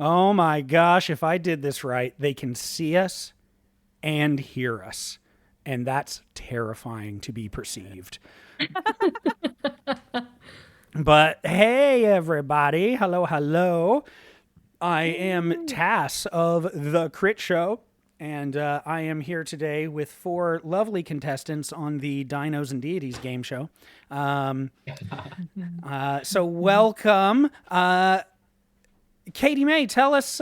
Oh my gosh, if I did this right, they can see us and hear us. And that's terrifying to be perceived. But hey, everybody. Hello, hello. I am Tass of The Crit Show, and I am here today with four lovely contestants on the Dinos and Deities game show. So welcome. Katie May, tell us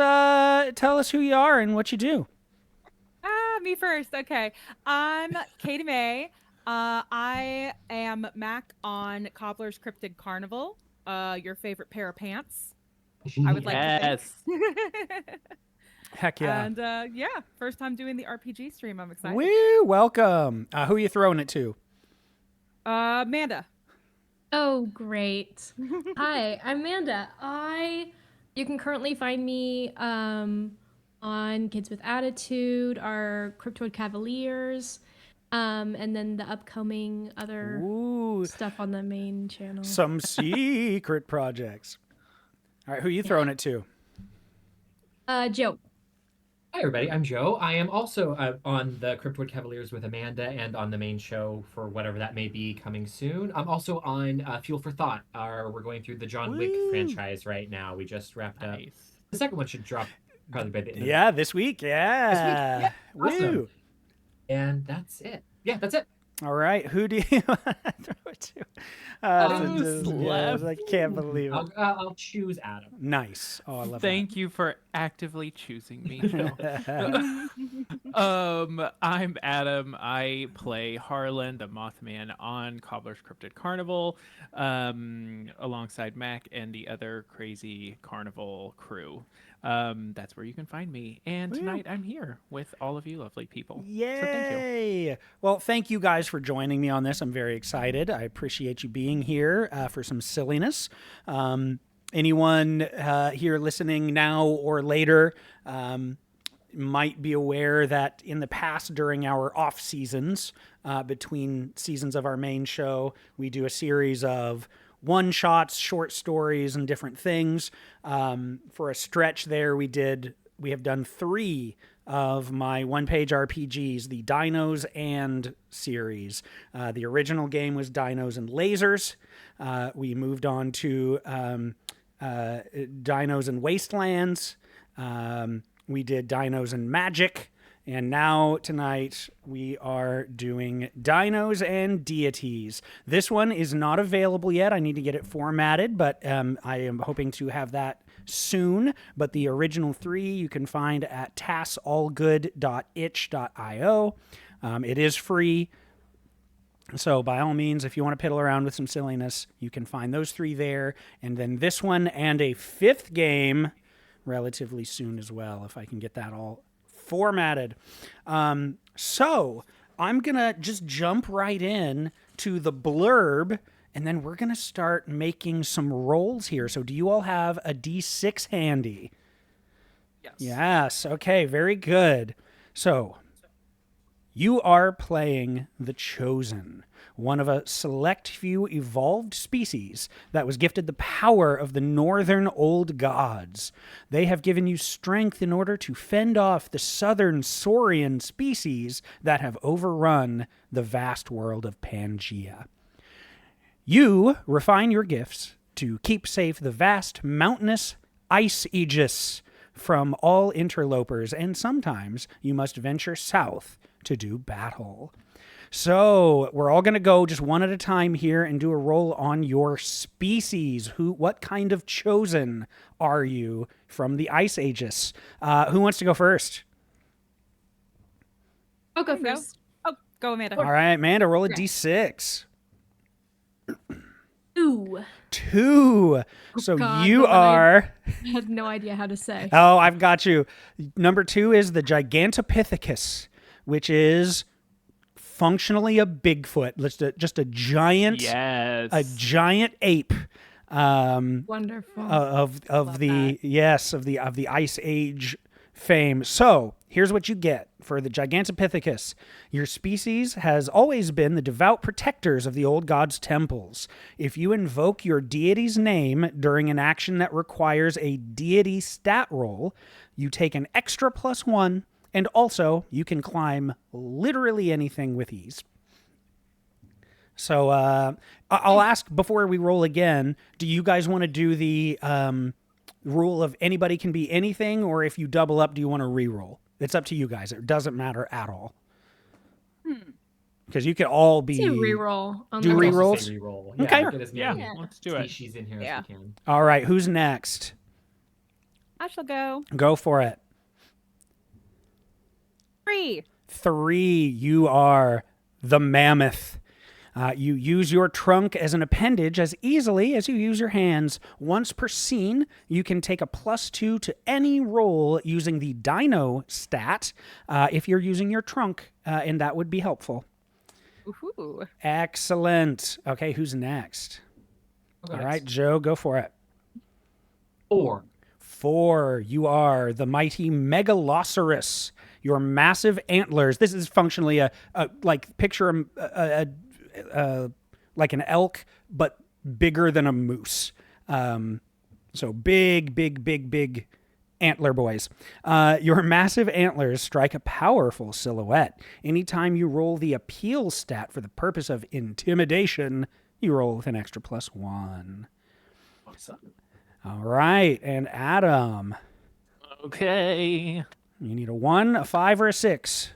who you are and what you do. Me first. Okay. I'm Katie May. I am Mac on Cobbler's Cryptid Carnival. Your favorite pair of pants, I would like to think. Yes. Heck yeah. And yeah, first time doing the RPG stream. I'm excited. Woo, welcome. Who are you throwing it to? Amanda. Oh, great. Hi, I'm Amanda. You can currently find me on Kids with Attitude, our Cryptoid Cavaliers, and then the upcoming other Ooh, stuff on the main channel. some secret projects. All right, who are you throwing it to? Joe. Hi, everybody. I'm Joe. I am also on the Cryptoid Cavaliers with Amanda and on the main show for whatever that may be coming soon. I'm also on Fuel for Thought. We're going through the John Wick franchise right now. We just wrapped up. The second one should drop probably by the end of This week. Yeah. Awesome. Woo. And that's it. Yeah, that's it. All right, who do you want to throw it to? I can't believe it. I'll choose Adam. Nice. Oh, I love Thank you for actively choosing me. I'm Adam. I play Harlan, the Mothman, on Cobbler's Cryptid Carnival, alongside Mac and the other crazy carnival crew. That's where you can find me. And tonight I'm here with all of you lovely people. Yay! So thank you. Well, thank you guys for joining me on this. I'm very excited. I appreciate you being here for some silliness. Anyone here listening now or later might be aware that in the past, during our off seasons, between seasons of our main show, we do a series of one-shots, short stories, and different things. For a stretch there, we have done 3 of my one-page RPGs, the Dinos and series. The original game was Dinos and Lasers. We moved on to Dinos and Wastelands. We did Dinos and Magic. And now, tonight, we are doing Dinos and Deities. This one is not available yet. I need to get it formatted, but I am hoping to have that soon. But the original 3 you can find at tassallgood.itch.io. It is free. So by all means, if you want to piddle around with some silliness, you can find those 3 there. And then this one and a 5th game relatively soon as well, if I can get that all formatted. So I'm going to just jump right in to the blurb, and then we're going to start making some rolls here. So do you all have a D6 handy? Yes. Yes. Okay, very good. So you are playing the Chosen, one of a select few evolved species that was gifted the power of the northern old gods. They have given you strength in order to fend off the southern saurian species that have overrun the vast world of Pangea. You refine your gifts to keep safe the vast mountainous ice aegis from all interlopers, and sometimes you must venture south to do battle. So we're all going to go just one at a time here and do a roll on your species. What kind of chosen are you from the Ice Aegis? Who wants to go first? I'll go first. Oh, go Amanda. All right, Amanda, roll a D6. 2. So God, you the one are... I had no idea how to say. Oh, I've got you. Number 2 is the Gigantopithecus, which is functionally a Bigfoot, just a giant, a giant ape. Wonderful. Of the Ice Age fame. So here's what you get for the Gigantopithecus. Your species has always been the devout protectors of the old gods' temples. If you invoke your deity's name during an action that requires a deity stat roll, you take an extra +1, and also you can climb literally anything with ease. So I'll ask before we roll again, do you guys want to do the rule of anybody can be anything, or if you double up, do you want to re-roll? It's up to you guys. It doesn't matter at all. Because you could all be... Do reroll. Do I would also re-rolls? say reroll. Okay. Get as many Let's do it. species in here Yeah. as we can. All right, who's next? I shall go. Go for it. 3. 3, you are the mammoth. You use your trunk as an appendage as easily as you use your hands. Once per scene, you can take a +2 to any roll using the Dino stat if you're using your trunk, and that would be helpful. Ooh. Excellent. Okay, who's next? Okay, All right, Joe, go for it. 4. 4, you are the mighty Megalosaurus. Your massive antlers. This is functionally a like picture like an elk, but bigger than a moose. So big antler boys. Your massive antlers strike a powerful silhouette. Anytime you roll the appeal stat for the purpose of intimidation, you roll with an extra +1. Awesome. All right, and Adam, Okay. you need a 1, a 5, or a 6.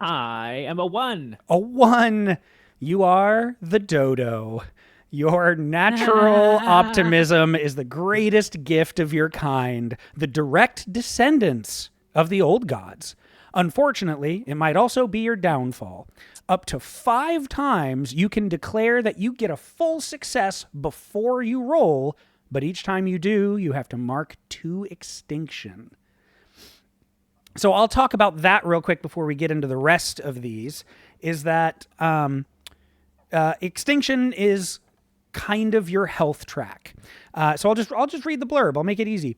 I am a 1. A 1. You are the dodo. Your natural optimism is the greatest gift of your kind, the direct descendants of the old gods. Unfortunately, it might also be your downfall. Up to 5 times, you can declare that you get a full success before you roll, but each time you do, you have to mark 2 extinction. So I'll talk about that real quick before we get into the rest of these, is that extinction is kind of your health track. So I'll just read the blurb. I'll make it easy.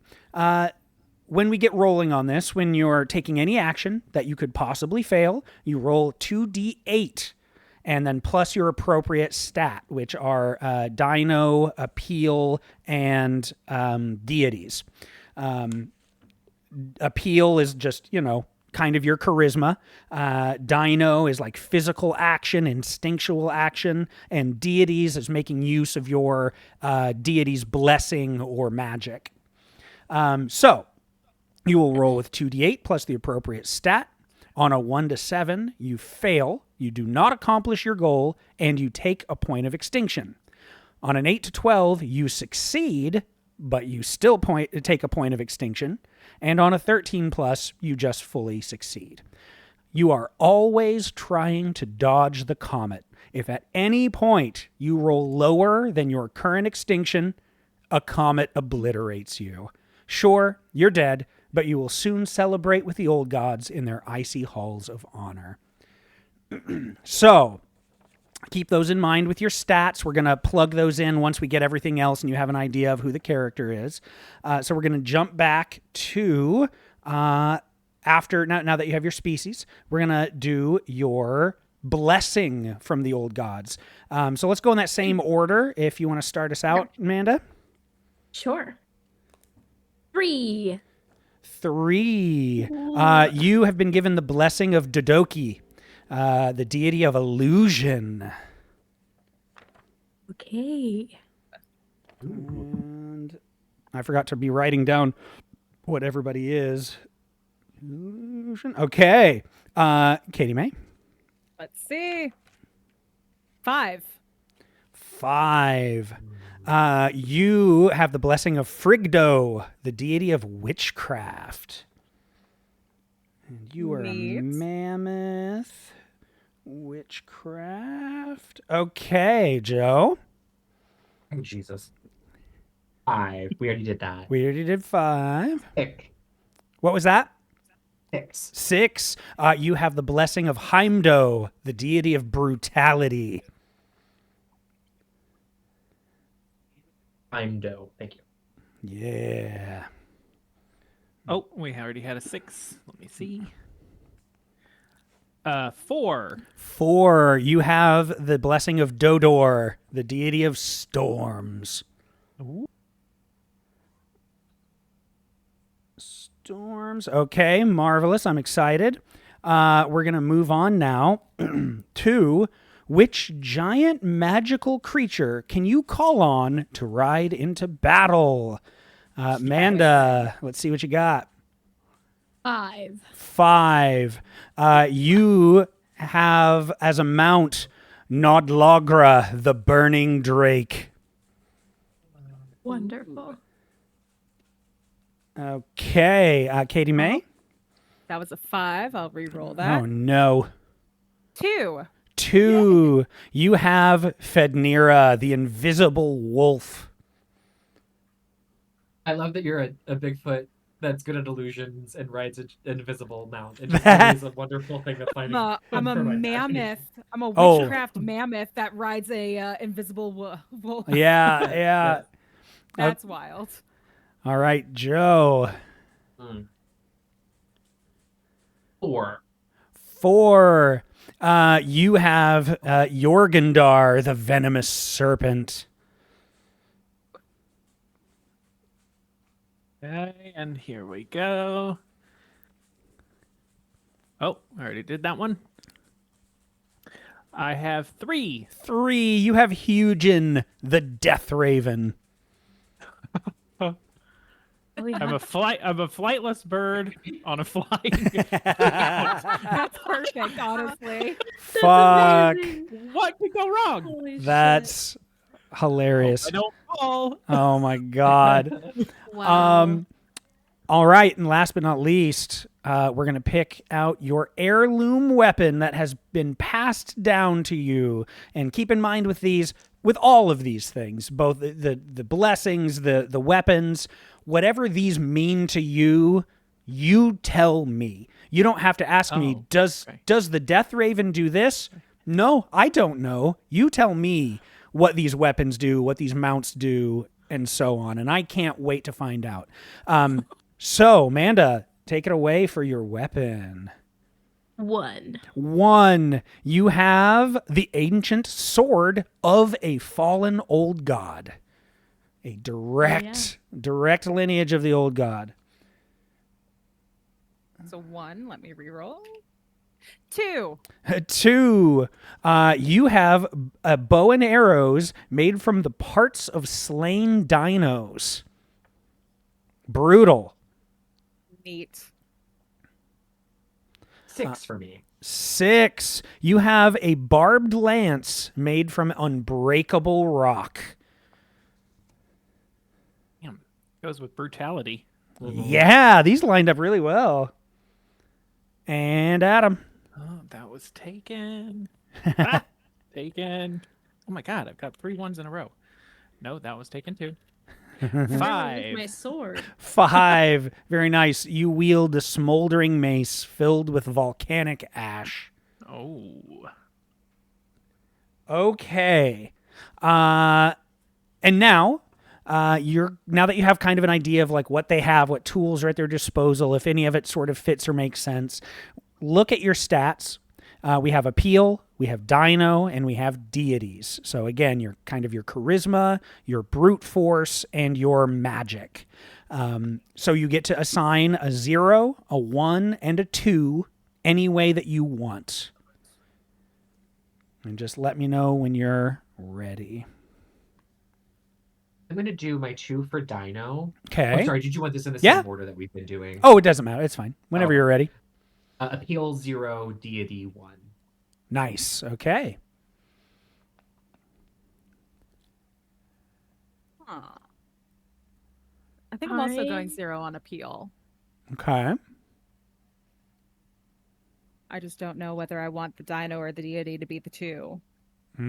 When we get rolling on this, when you're taking any action that you could possibly fail, you roll 2d8 and then plus your appropriate stat, which are Dino, Appeal, and Deities. Appeal is just, kind of your charisma. Dino is like physical action, instinctual action, and Deities is making use of your deity's blessing or magic. So you will roll with 2d8 plus the appropriate stat. On a 1 to 7, you fail, you do not accomplish your goal, and you take a point of extinction. On an 8 to 12, you succeed, but you still take a point of extinction. And on a 13 plus, you just fully succeed. You are always trying to dodge the comet. If at any point you roll lower than your current extinction, a comet obliterates you. Sure, you're dead, but you will soon celebrate with the old gods in their icy halls of honor. So, keep those in mind with your stats. We're going to plug those in once we get everything else and you have an idea of who the character is. So we're going to jump back to after now that you have your species, we're going to do your blessing from the old gods. So let's go in that same order if you want to start us out, Amanda. Sure. 3. 3. You have been given the blessing of Dodoki, the deity of illusion. Okay. And I forgot to be writing down what everybody is. Illusion. Okay. Katie May. Let's see. 5. 5. You have the blessing of Frigdo, the deity of witchcraft. And you are Neat. a mammoth. Witchcraft. Okay, Joe. Oh, Jesus. 5. We already did that. We already did 5. 6. What was that? 6. 6. You have the blessing of Heimdo, the deity of brutality. I'm Doe. Thank you. Yeah. Oh, we already had a 6. Let me see. 4. 4. You have the blessing of Dodor, the deity of storms. Storms. Okay, marvelous. I'm excited. We're going to move on now to which giant magical creature can you call on to ride into battle? Amanda, let's see what you got. 5. 5. You have as a mount Nodlogra, the burning drake. Wonderful. Okay, Katie May. That was a 5. I'll re-roll that. Oh no. 2. 2. You have Fednira, the invisible wolf. I love that you're a Bigfoot that's good at illusions and rides an invisible mount. It just really is a wonderful thing to find. I'm a for my mammoth. I'm a Oh. witchcraft mammoth that rides a invisible wolf. Yeah, yeah. That's wild. All right, Joe. imagination. 4. 4. You have Jorgundar, the venomous serpent. Okay, and here we go. Oh, I already did that one. I have 3. 3. You have Hugin, the death raven. I'm a flightless bird on a flying. That's perfect, honestly. Fuck. What could go wrong? Holy That's hilarious. I don't fall. Oh my god. shit. Wow. All right, and last but not least, we're going to pick out your heirloom weapon that has been passed down to you. And keep in mind with all of these things, both the blessings, the weapons, whatever these mean to you, you tell me. You don't have to ask me, does the Death Raven do this? No, I don't know. You tell me what these weapons do, what these mounts do, and so on. And I can't wait to find out. So, Amanda, take it away for your weapon. 1. 1. You have the ancient sword of a fallen old god. A direct lineage of the old god. So 1, let me re-roll. 2. 2. You have a bow and arrows made from the parts of slain dinos. Brutal. Neat. 6 for me. 6. You have a barbed lance made from unbreakable rock. Damn, goes with brutality. Yeah, these lined up really well. And Adam. Oh, that was taken. Taken. Oh my god, I've got 3 ones in a row. No, that was taken too. With 5. my sword. 5. Very nice. You wield a smoldering mace filled with volcanic ash. Oh. Okay. And now, now that you have kind of an idea of like what they have, what tools are at their disposal, if any of it sort of fits or makes sense, look at your stats. We have appeal, we have dino, and we have deities. So again, your kind of your charisma, your brute force, and your magic. So you get to assign a 0, a 1, and a 2 any way that you want. And just let me know when you're ready. I'm going to do my 2 for Dino. Okay. I'm sorry, did you want this in the Yeah. same order that we've been doing? Oh, it doesn't matter. It's fine. Whenever Oh. you're ready. Appeal 0, Deity 1. Nice. Okay. Huh. I think I'm also I- going 0 on appeal. Okay. I just don't know whether I want the dino or the deity to be the 2. Do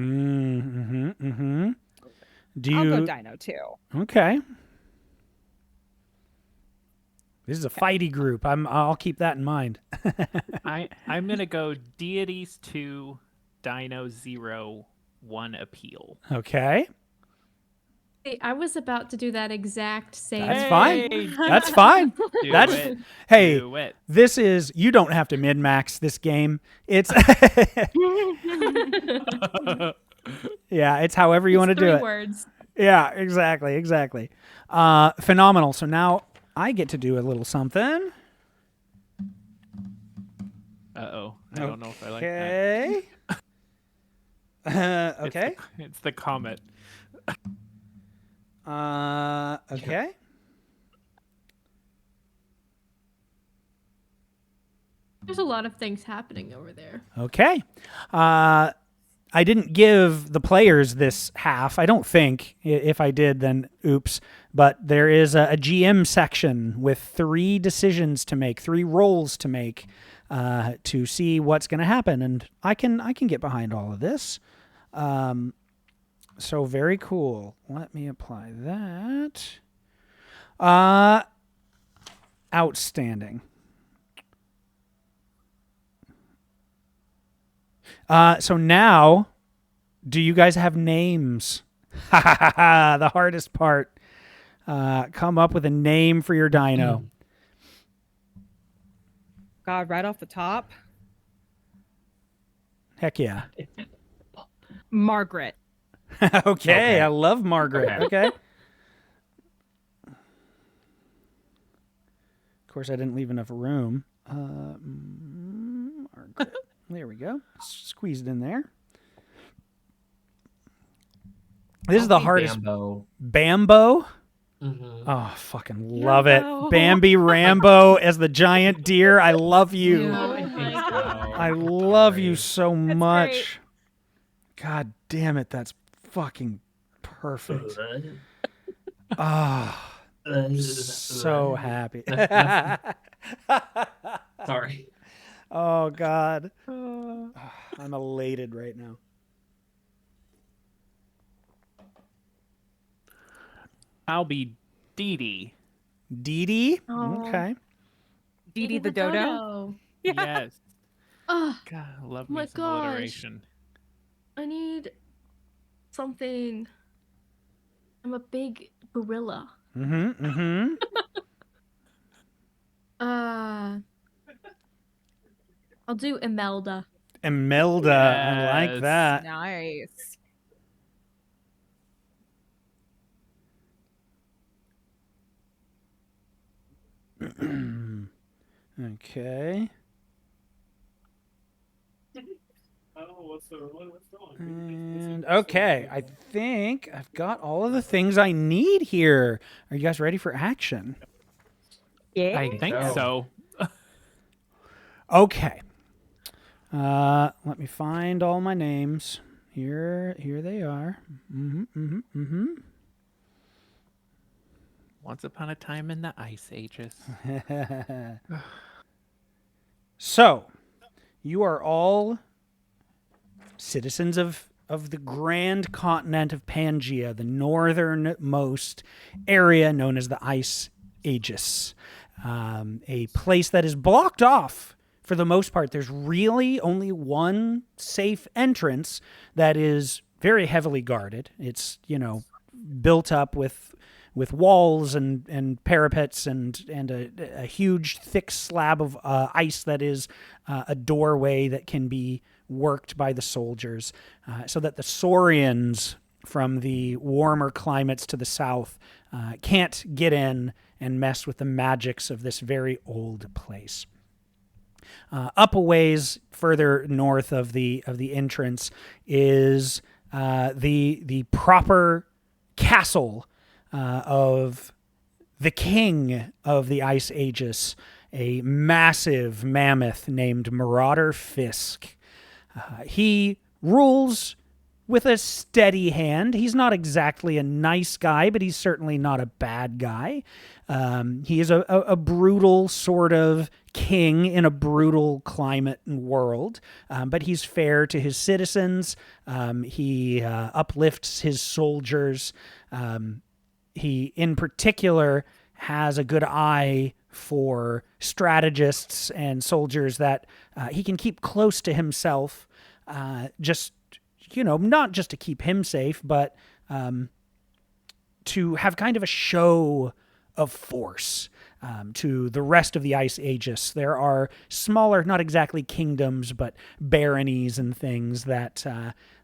I'll go you? dino 2. Okay. This is a fighty group. I'll keep that in mind. I'm gonna go deities 2, dino 0, 1 appeal. Okay. See, I was about to do that exact same. That's Hey, fine. That's fine. Do That's it. hey. Do it. This is you don't have to min max this game. It's yeah. It's however you want to do 3 it. words. Yeah, exactly. Phenomenal. So now I get to do a little something. Uh-oh. I don't know if I like that. Okay. Okay. It's the comet. Okay. There's a lot of things happening over there. Okay. I didn't give the players this half. I don't think. If I did, then oops. But there is a GM section with 3 decisions to make, 3 rolls to make, to see what's going to happen, and I can get behind all of this. So very cool. Let me apply that. Outstanding. So now, do you guys have names? The hardest part. Come up with a name for your dino. God, right off the top, Heck yeah. Margaret. Okay, Okay. I love Margaret. Okay. Of course, I didn't leave enough room. Margaret. There we go. Squeezed in there. This is the hardest. Bambo. Bambo? Mhm. Oh, fucking love it. Rambo. Bambi Rambo as the giant deer. I love you. Yeah. I think my so. I love you so That's much. great. God damn it. That's fucking perfect. Ah, so happy. Sorry. Oh, God. I'm elated right now. I'll be Deity. Dee Oh. Okay. Dee Dee the dodo. Yes. Oh, God, I love my me some gosh. alliteration. I need something. I'm a big gorilla. Mm-hmm. I'll do Imelda. Imelda. I like Yes. that. Nice. Okay. And okay, I think I've got all of the things I need here. Are you guys ready for action? Yeah. I think so. so. Okay. Let me find all my names. Here they are. Once upon a time in the Ice Ages. So, you are all citizens of the grand continent of Pangaea, the northernmost area known as the Ice Aegis, a place that is blocked off for the most part. There's really only one safe entrance that is very heavily guarded. It's, built up with walls and parapets and a huge thick slab of ice that is a doorway that can be worked by the soldiers, so that the Saurians from the warmer climates to the south can't get in and mess with the magics of this very old place. Up a ways further north of the entrance is the proper castle of the king of the Ice Aegis, a massive mammoth named Marauder Fisk. He rules with a steady hand. He's not exactly a nice guy, but he's certainly not a bad guy. He is a brutal sort of king in a brutal climate and world, but he's fair to his citizens. He uplifts his soldiers. He, in particular, has a good eye for strategists and soldiers that he can keep close to himself, not just to keep him safe, but to have kind of a show of force to the rest of the Ice Aegis. There are smaller, not exactly kingdoms, but baronies and things that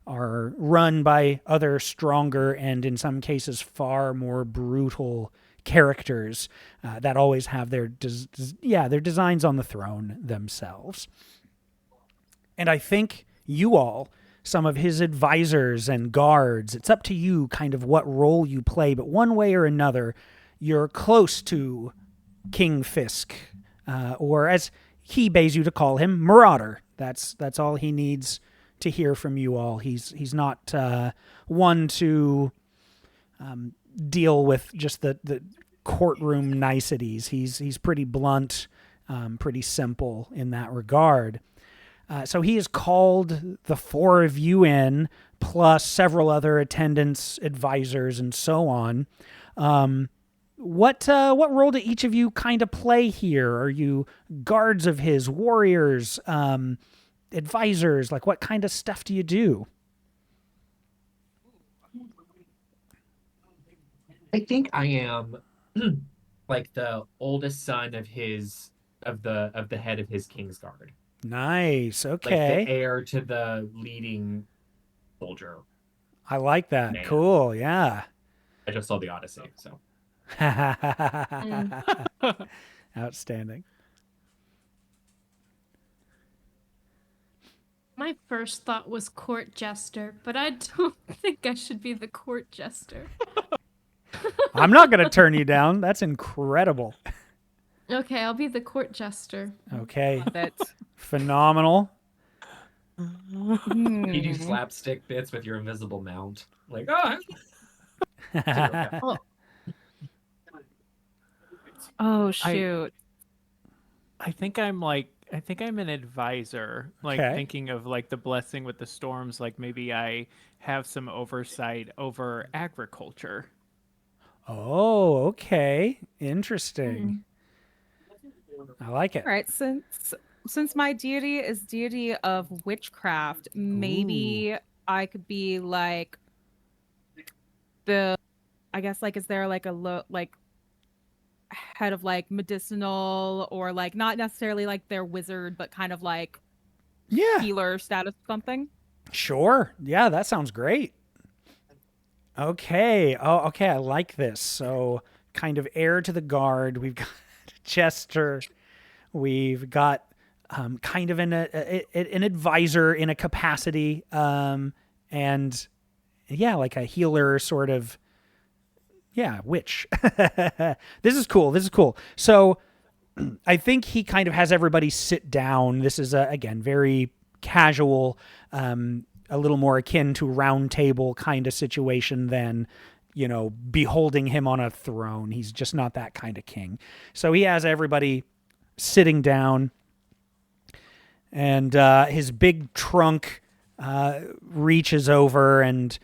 are run by other stronger and in some cases far more brutal characters that always have their their designs on the throne themselves. And I think you all, some of his advisors and guards, it's up to you kind of what role you play, but one way or another, you're close to King Fisk, or as he bays you to call him, Marauder. That's all he needs to hear from you all. He's not one to deal with just the courtroom niceties. He's pretty blunt, pretty simple in that regard. So he has called the four of you in, plus several other attendants, advisors, and so on. What role do each of you kind of play here? Are you guards of his, warriors, advisors? Like, what kind of stuff do you do? I think I am like the oldest son of the head of his Kingsguard. Nice. Like Okay. the heir to the leading soldier. I like that. Man. Cool. Yeah. I just saw the Odyssey, so. Outstanding. My first thought was court jester, but I don't think I should be the court jester. I'm not going to turn you down. That's incredible. Okay, I'll be the court jester. Okay. That Phenomenal. You do slapstick bits with your invisible mount. Like, oh, Oh shoot. I think I'm an advisor, like Okay. thinking of like the blessing with the storms, like maybe I have some oversight over agriculture. Oh, okay. Interesting. I like it. All right, since my deity is deity of witchcraft, maybe I could be like I guess like is there like a like head of like medicinal or like not necessarily like their wizard, but kind of like Yeah. healer status something? Sure. Yeah, that sounds great. Okay. Oh, okay. I like this. So, kind of heir to the guard. We've got Chester. We've got kind of an advisor in a capacity, and yeah, like a healer sort of. Yeah, witch. This is cool. This is cool. So, I think he kind of has everybody sit down. This is again very casual. A little more akin to round table kind of situation than, beholding him on a throne. He's just not that kind of king. So he has everybody sitting down, and his big trunk reaches over, and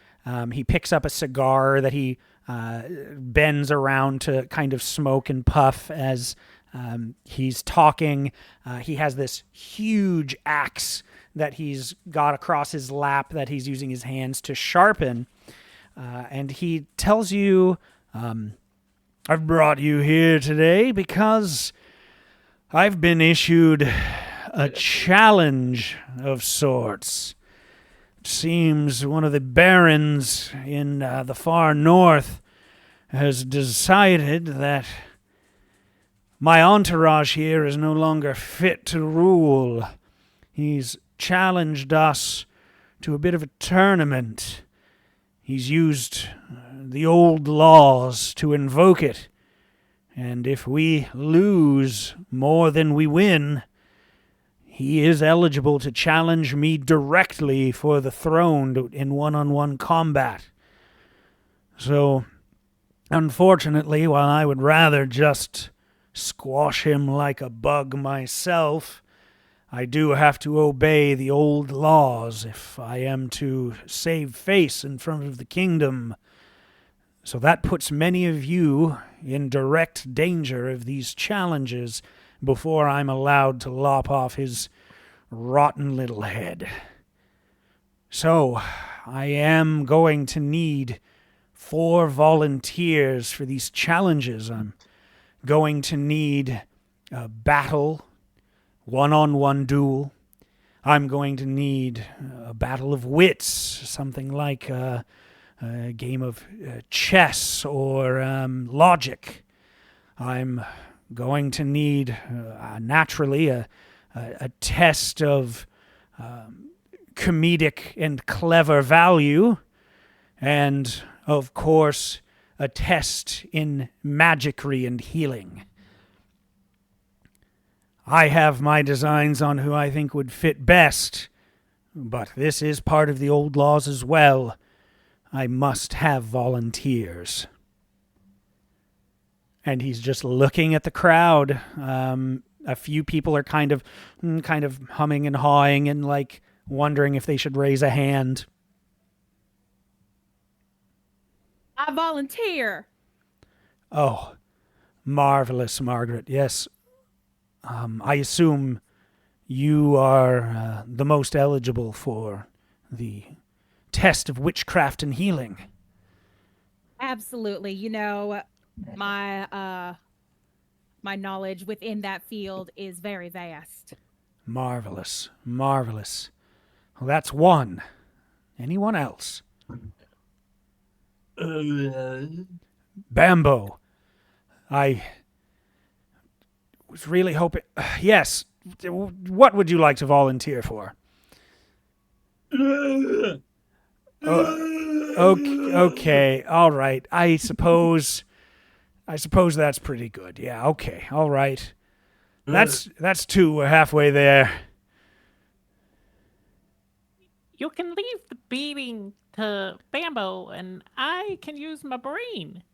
he picks up a cigar that he bends around to kind of smoke and puff as he's talking. He has this huge axe that he's got across his lap that he's using his hands to sharpen. And he tells you, I've brought you here today because I've been issued a challenge of sorts. It seems one of the barons in the far north has decided that my entourage here is no longer fit to rule. He's challenged us to a bit of a tournament. He's used the old laws to invoke it. And if we lose more than we win, he is eligible to challenge me directly for the throne in one-on-one combat. So, unfortunately, while I would rather just squash him like a bug myself, I do have to obey the old laws if I am to save face in front of the kingdom. So that puts many of you in direct danger of these challenges before I'm allowed to lop off his rotten little head. So I am going to need 4 volunteers for these challenges. I'm going to need a battle, one-on-one duel. I'm going to need a battle of wits, something like a game of chess or logic. I'm going to need, naturally, a test of comedic and clever value, and, of course, a test in magicry and healing. I have my designs on who I think would fit best, but this is part of the old laws as well. I must have volunteers. And he's just looking at the crowd. A few people are kind of humming and hawing and like wondering if they should raise a hand. I volunteer. Oh, marvelous, Margaret. Yes. I assume you are the most eligible for the test of witchcraft and healing. Absolutely. You know, my my knowledge within that field is very vast. Marvelous, marvelous. Well, that's one. Anyone else? Bambo. I was really hoping... Yes. What would you like to volunteer for? Okay. All right. I suppose that's pretty good. Yeah. Okay. All right. That's 2. We're halfway there. You can leave the beating to Bambo, and I can use my brain.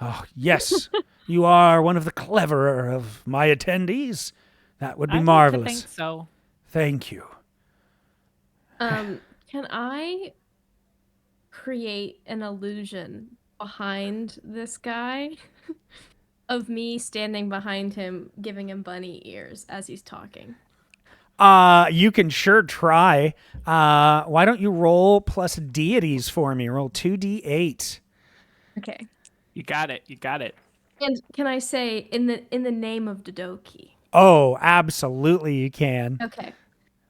Oh, yes. You are one of the cleverer of my attendees. That would be I marvelous. like to think so. Thank you. Can I create an illusion behind this guy of me standing behind him, giving him bunny ears as he's talking? You can sure try. Why don't you roll plus deities for me? Roll 2d8. Okay. You got it. And can I say in the name of Dodoki? Oh, absolutely you can. Okay.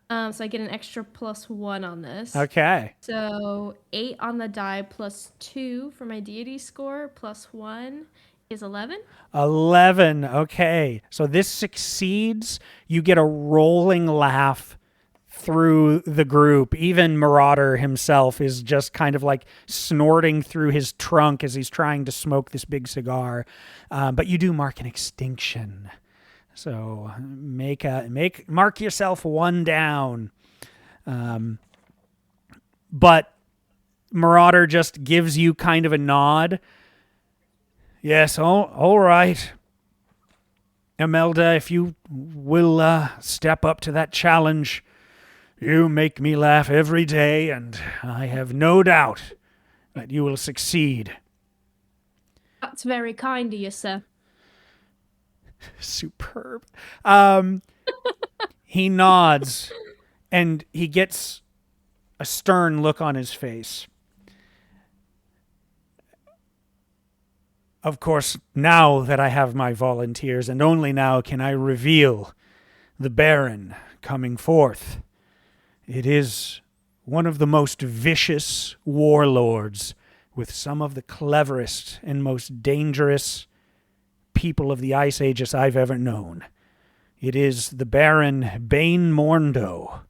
So I get an extra +1 on this. Okay. So 8 on the die +2 for my deity score +1 is 11. 11. Okay. So this succeeds. You get a rolling laugh through the group. Even Marauder himself is just kind of like snorting through his trunk as he's trying to smoke this big cigar. But you do mark an extinction. So mark yourself 1 down. But Marauder just gives you kind of a nod. Yes, all right. Imelda, if you will step up to that challenge, you make me laugh every day, and I have no doubt that you will succeed. That's very kind of you, sir. Superb. He nods, and he gets a stern look on his face. Of course, now that I have my volunteers, and only now can I reveal the Baron coming forth. It is one of the most vicious warlords with some of the cleverest and most dangerous people of the Ice Ages I've ever known. It is the Baron Bane Morndo.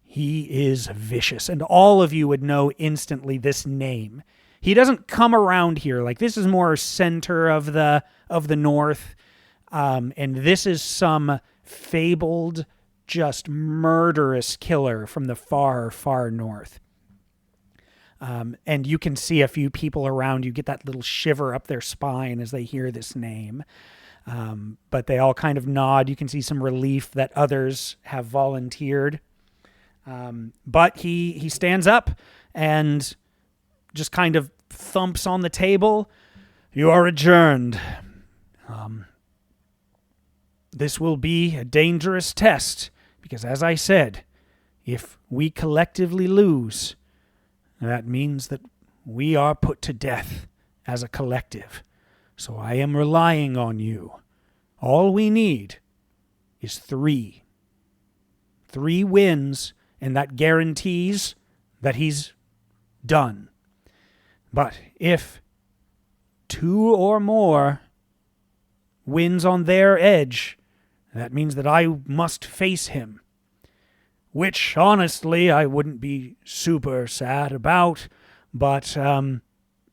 He is vicious, and all of you would know instantly this name. He doesn't come around here. Like, this is more center of the north, and this is some fabled, just murderous killer from the far, far north. And you can see a few people around you get that little shiver up their spine as they hear this name. But they all kind of nod. You can see some relief that others have volunteered. But he stands up and just kind of thumps on the table. You are adjourned. This will be a dangerous test because, as I said, if we collectively lose, that means that we are put to death as a collective. So I am relying on you. All we need is 3. 3 wins, and that guarantees that he's done. But if 2 or more wins on their edge, that means that I must face him. Which, honestly, I wouldn't be super sad about, but,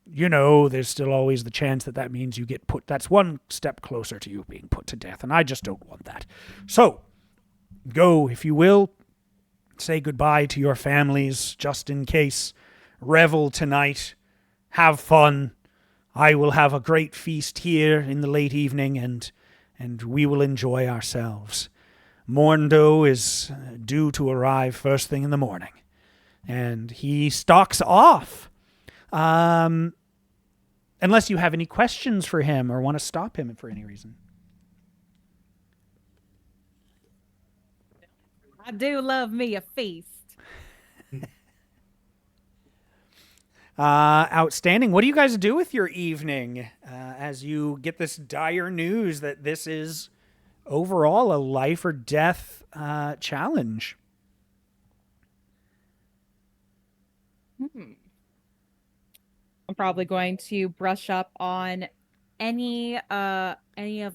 there's still always the chance that means you get put. That's one step closer to you being put to death, and I just don't want that. So, go, if you will, say goodbye to your families, just in case. Revel tonight. Have fun. I will have a great feast here in the late evening, and we will enjoy ourselves. Morndo is due to arrive first thing in the morning, and he stalks off. Unless you have any questions for him or want to stop him for any reason. I do love me a feast. Outstanding. What do you guys do with your evening as you get this dire news that this is overall a life or death challenge? I'm probably going to brush up on any of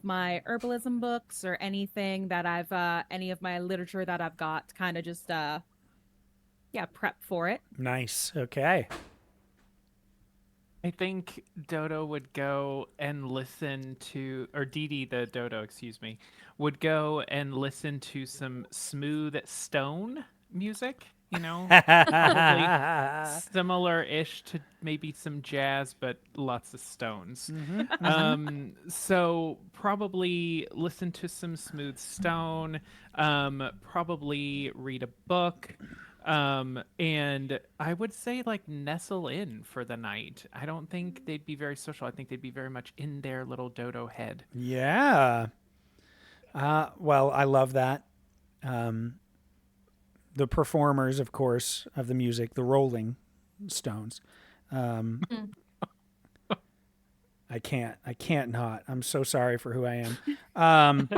my herbalism books or anything that I've any of my literature that I've got, kind of just prep for it. Nice. Okay. I think Dodo would go and listen to, or Dee the Dodo, excuse me, would go and listen to some smooth stone music, probably similar-ish to maybe some jazz, but lots of stones. So probably listen to some smooth stone, probably read a book. And I would say nestle in for the night. I don't think they'd be very social. I think they'd be very much in their little dodo head. Yeah. Well, I love that. The performers, of course, of the music, the Rolling Stones. I can't not. I'm so sorry for who I am.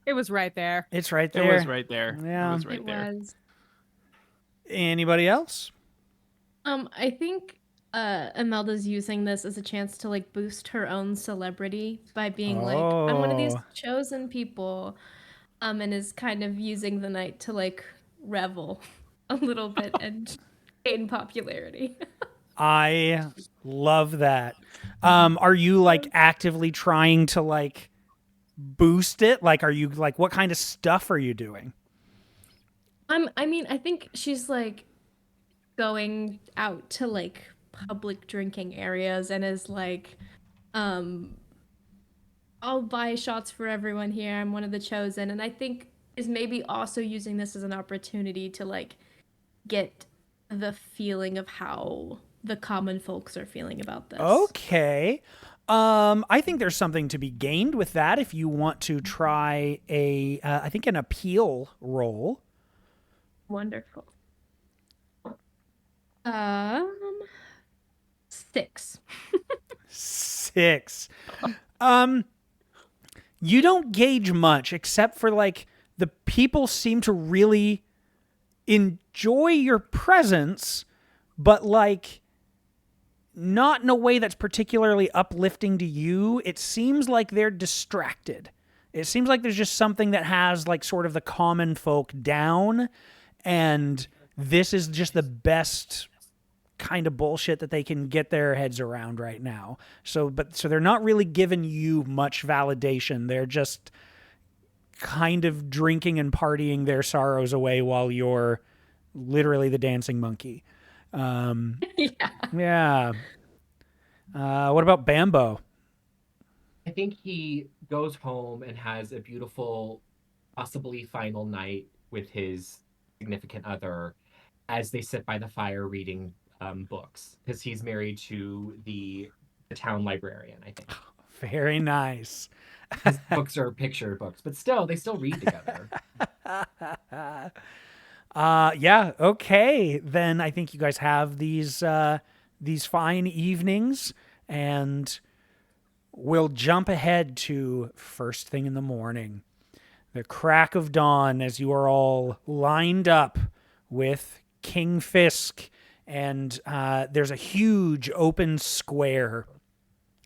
It was right there. It's right there. It was right there. Yeah. It was right there. Anybody else? I think Imelda's using this as a chance to boost her own celebrity by being I'm one of these chosen people, and is kind of using the night to revel a little bit and gain popularity. I love that. Are you actively trying to boost it? Are you what kind of stuff are you doing? I mean, I think she's going out to public drinking areas and is I'll buy shots for everyone here. I'm one of the chosen. And I think is maybe also using this as an opportunity to get the feeling of how the common folks are feeling about this. Okay. I think there's something to be gained with that if you want to try I think an appeal roll. Wonderful. 6. 6. You don't gauge much except for the people seem to really enjoy your presence, but not in a way that's particularly uplifting to you. It seems like they're distracted. It seems like there's just something that has sort of the common folk down, and this is just the best kind of bullshit that they can get their heads around right now. So they're not really giving you much validation. They're just kind of drinking and partying their sorrows away while you're literally the dancing monkey. Yeah. What about Bambo? I think he goes home and has a beautiful, possibly final night with his significant other as they sit by the fire reading books, because he's married to the town librarian, I think. Very nice. His books are picture books, but still, they still read together. Yeah, okay. Then I think you guys have these these fine evenings, and we'll jump ahead to first thing in the morning. The crack of dawn as you are all lined up with King Fisk, and there's a huge open square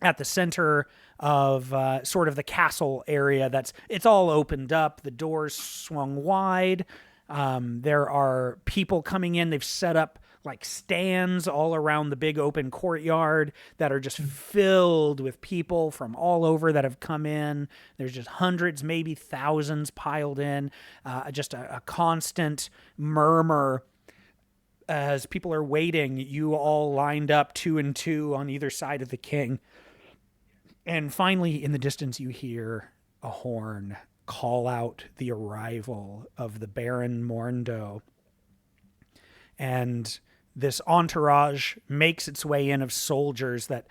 at the center of sort of the castle area. It's all opened up. The doors swung wide. There are people coming in. They've set up like stands all around the big open courtyard that are just filled with people from all over that have come in. There's just hundreds, maybe thousands piled in. Just a constant murmur as people are waiting. You all lined up 2 and 2 on either side of the king. And finally, in the distance, you hear a horn call out the arrival of the Baron Morndo. And this entourage makes its way in of soldiers that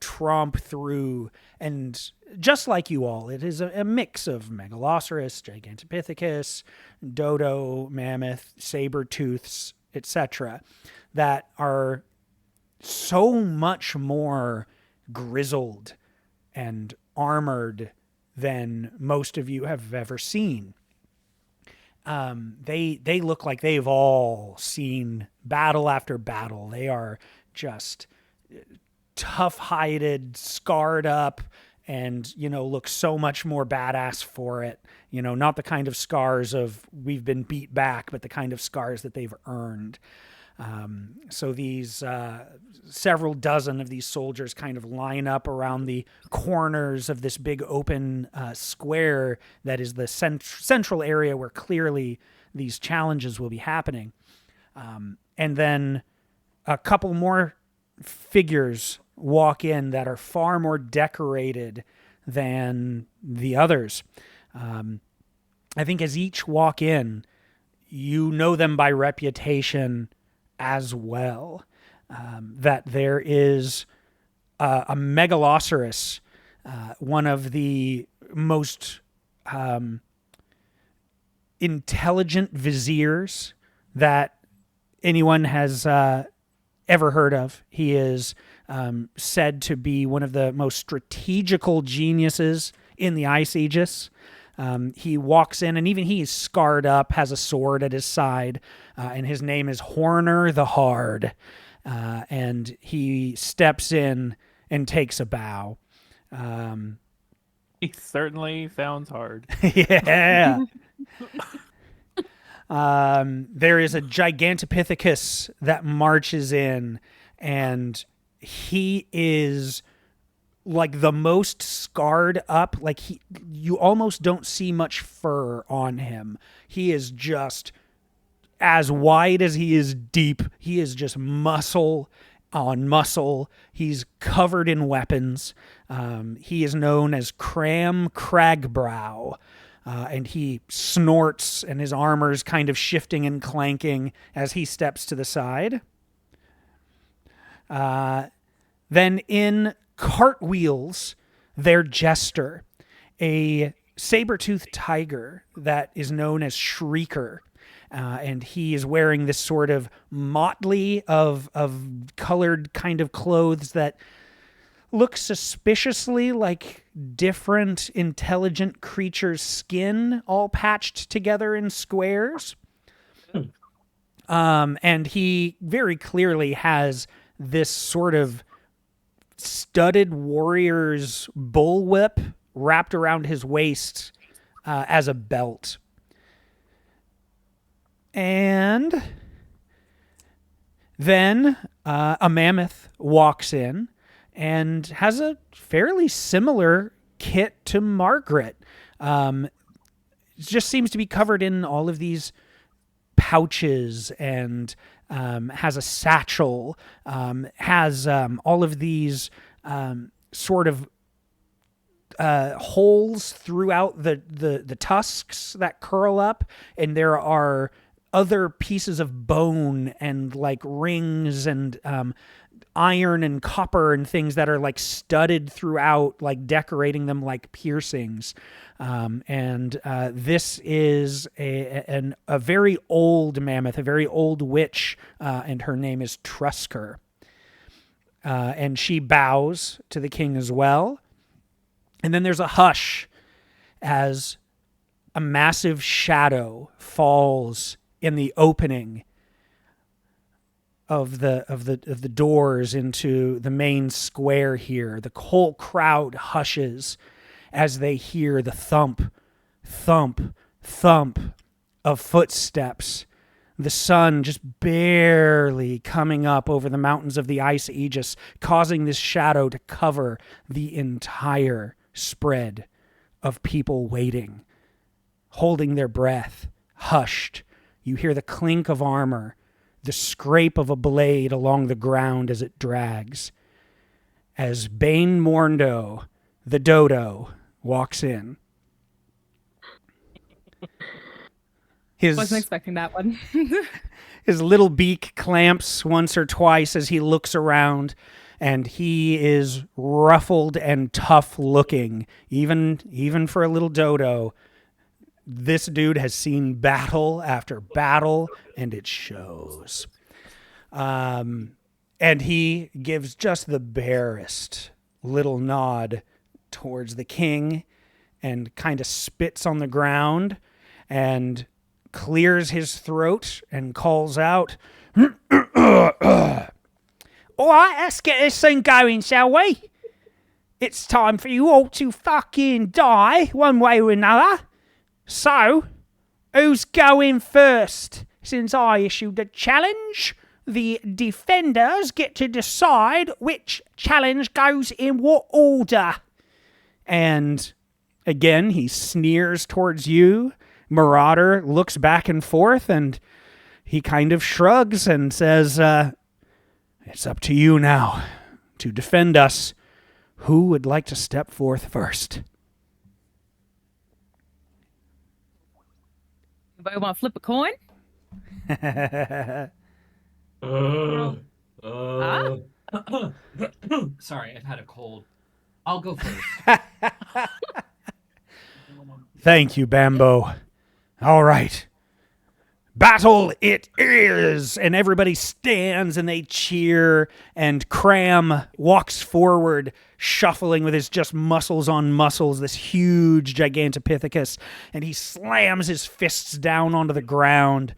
tromp through. And just like you all, it is a mix of Megaloceros, Gigantopithecus, Dodo, Mammoth, Saber-tooths, etc., that are so much more grizzled and armored than most of you have ever seen. They look like they've all seen battle after battle. They are just tough-hided, scarred up, and, look so much more badass for it. Not the kind of scars of we've been beat back, but the kind of scars that they've earned. So these several dozen of these soldiers kind of line up around the corners of this big open square that is the central area where clearly these challenges will be happening. And then a couple more figures walk in that are far more decorated than the others. I think as each walk in, you know them by reputation as well. That there is a Megaloceros, one of the most intelligent viziers that anyone has ever heard of. He is said to be one of the most strategical geniuses in the Ice Aegis. He walks in, and even he's scarred up, has a sword at his side, and his name is Horner the Hard. And he steps in and takes a bow. He certainly sounds hard. Yeah. There is a Gigantopithecus that marches in, and he is like the most scarred up. Like you almost don't see much fur on him. He is just as wide as he is deep. He is just muscle on muscle. He's covered in weapons. He is known as Cram Cragbrow. And he snorts, and his armor's kind of shifting and clanking as he steps to the side. Then in cartwheels, their jester, a saber-toothed tiger that is known as Shrieker. And he is wearing this sort of motley of colored kind of clothes that look suspiciously like different intelligent creatures' skin all patched together in squares. And he very clearly has this sort of studded warrior's bullwhip wrapped around his waist as a belt. And then a mammoth walks in and has a fairly similar kit to Margaret. It just seems to be covered in all of these pouches and has a satchel, has all of these sort of holes throughout the tusks that curl up, and there are other pieces of bone and like rings and iron and copper and things that are like studded throughout, like decorating them like piercings. And this is a very old mammoth, a very old witch, and her name is Trusker. and she bows to the king as well. And then there's a hush as a massive shadow falls in the opening of the doors into the main square here. The whole crowd hushes as they hear the thump, thump, thump of footsteps. The sun just barely coming up over the mountains of the Ice Aegis, causing this shadow to cover the entire spread of people waiting, holding their breath, hushed. You hear the clink of armor, the scrape of a blade along the ground as it drags. As Bane Morndo, the dodo, walks in. Wasn't expecting that one. His little beak clamps once or twice as he looks around, and he is ruffled and tough looking, even for a little dodo. This dude has seen battle after battle, and it shows. And he gives just the barest little nod towards the king and kind of spits on the ground and clears his throat and calls out, "All right, let's get this thing going, shall we? It's time for you all to fucking die, one way or another. So, who's going first? Since I issued a challenge, the defenders get to decide which challenge goes in what order." And again, he sneers towards you. Marauder looks back and forth, and he kind of shrugs and says, "It's up to you now to defend us. Who would like to step forth first?" Anybody want to flip a coin? Sorry, I've had a cold. I'll go first. Thank you, Bambo. All right. Battle it is! And everybody stands and they cheer, and Cram walks forward, shuffling with his just muscles on muscles, this huge Gigantopithecus, and he slams his fists down onto the ground.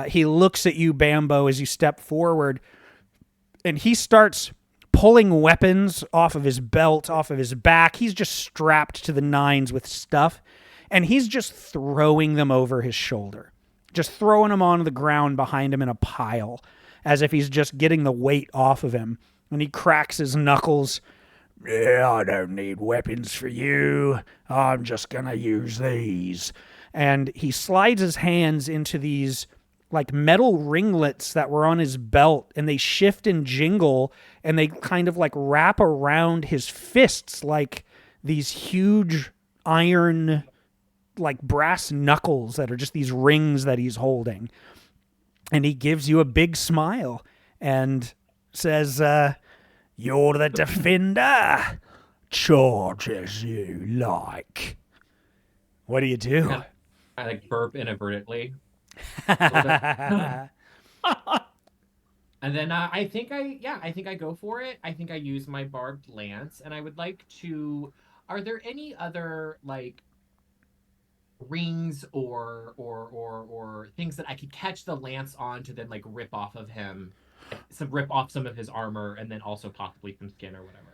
He looks at you, Bambo, as you step forward, and he starts pulling weapons off of his belt, off of his back. He's just strapped to the nines with stuff, and he's just throwing them over his shoulder. Just throwing them onto the ground behind him in a pile, as if he's just getting the weight off of him. And he cracks his knuckles. "Yeah, I don't need weapons for you. I'm just gonna use these." And he slides his hands into these like metal ringlets that were on his belt, and they shift and jingle, and they kind of like wrap around his fists like these huge iron, like brass knuckles that are just these rings that he's holding. And he gives you a big smile and says, "You're the defender. Charge as you like." What do you do? I like burp inadvertently. And then I think I go for it. I think I use my barbed lance, and I would like to. Are there any other like rings or things that I could catch the lance on to then like rip off of him, rip off some of his armor, and then also possibly some skin or whatever?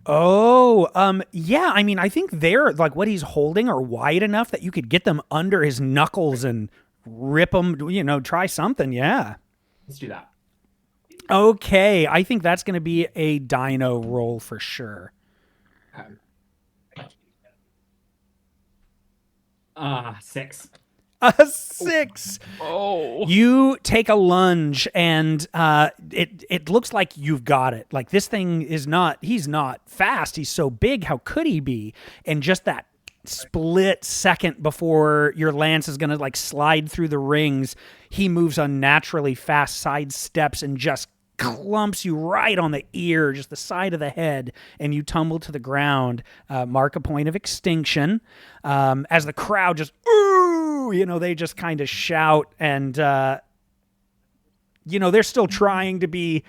Oh, yeah. I mean, I think they're like what he's holding are wide enough that you could get them under his knuckles and rip them. Try something. Yeah. Let's do that. Okay, I think that's going to be a dino roll for sure. 6. A 6. Oh. You take a lunge, and it looks like you've got it. Like this thing he's not fast. He's so big. How could he be? And just that split second before your lance is going to like slide through the rings, he moves unnaturally fast, sidesteps, and just clumps you right on the ear, just the side of the head, and you tumble to the ground. Mark a point of extinction. As the crowd just, ooh, they just kind of shout, and they're still trying to be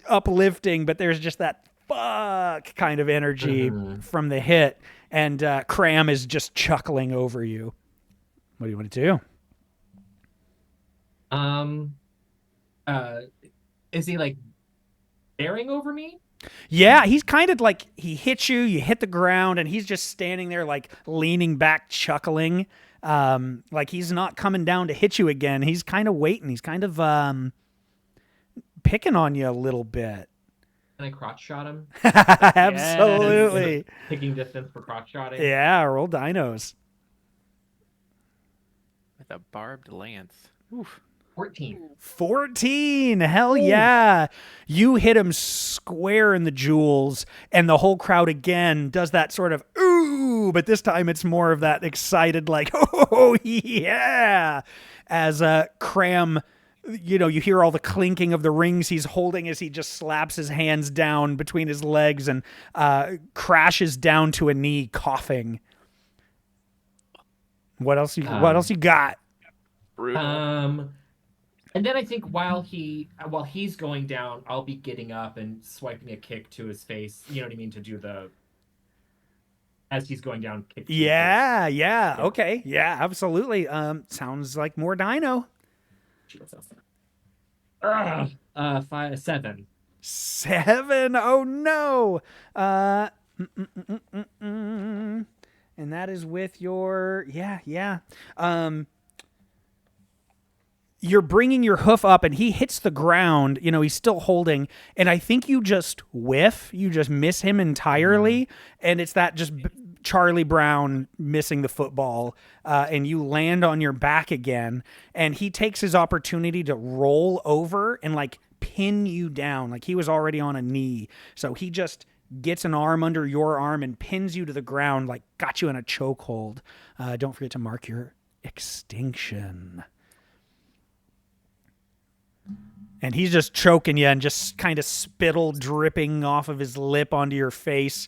uplifting, but there's just that fuck kind of energy from the hit, and Cram is just chuckling over you. What do you want to do? Is he like bearing over me? Yeah, he's kind of like, he hits you, you hit the ground, and he's just standing there like leaning back, chuckling. Like he's not coming down to hit you again. He's kind of waiting. He's kind of picking on you a little bit. Can I crotch shot him? Absolutely. Picking distance for crotch shotting. Yeah, roll dinos. With a barbed lance. Oof. 14. Hell yeah. You hit him square in the jewels, and the whole crowd again does that sort of ooh, but this time it's more of that excited like, oh yeah, as Cram, you know, you hear all the clinking of the rings he's holding as he just slaps his hands down between his legs and crashes down to a knee coughing. What else you got? Brutal. And then I think while he's going down, I'll be getting up and swiping a kick to his face. You know what I mean? To do the as he's going down. Kick to his face. Yeah. Okay. Yeah, absolutely. Sounds like more dino. 7. 7. Oh no. And that is with your yeah. You're bringing your hoof up and he hits the ground, you know, he's still holding, and I think you just whiff, you just miss him entirely, and it's that just Charlie Brown missing the football, and you land on your back again, and he takes his opportunity to roll over and like pin you down, like he was already on a knee, so he just gets an arm under your arm and pins you to the ground, like got you in a chokehold. Don't forget to mark your extinction. And he's just choking you and just kind of spittle dripping off of his lip onto your face.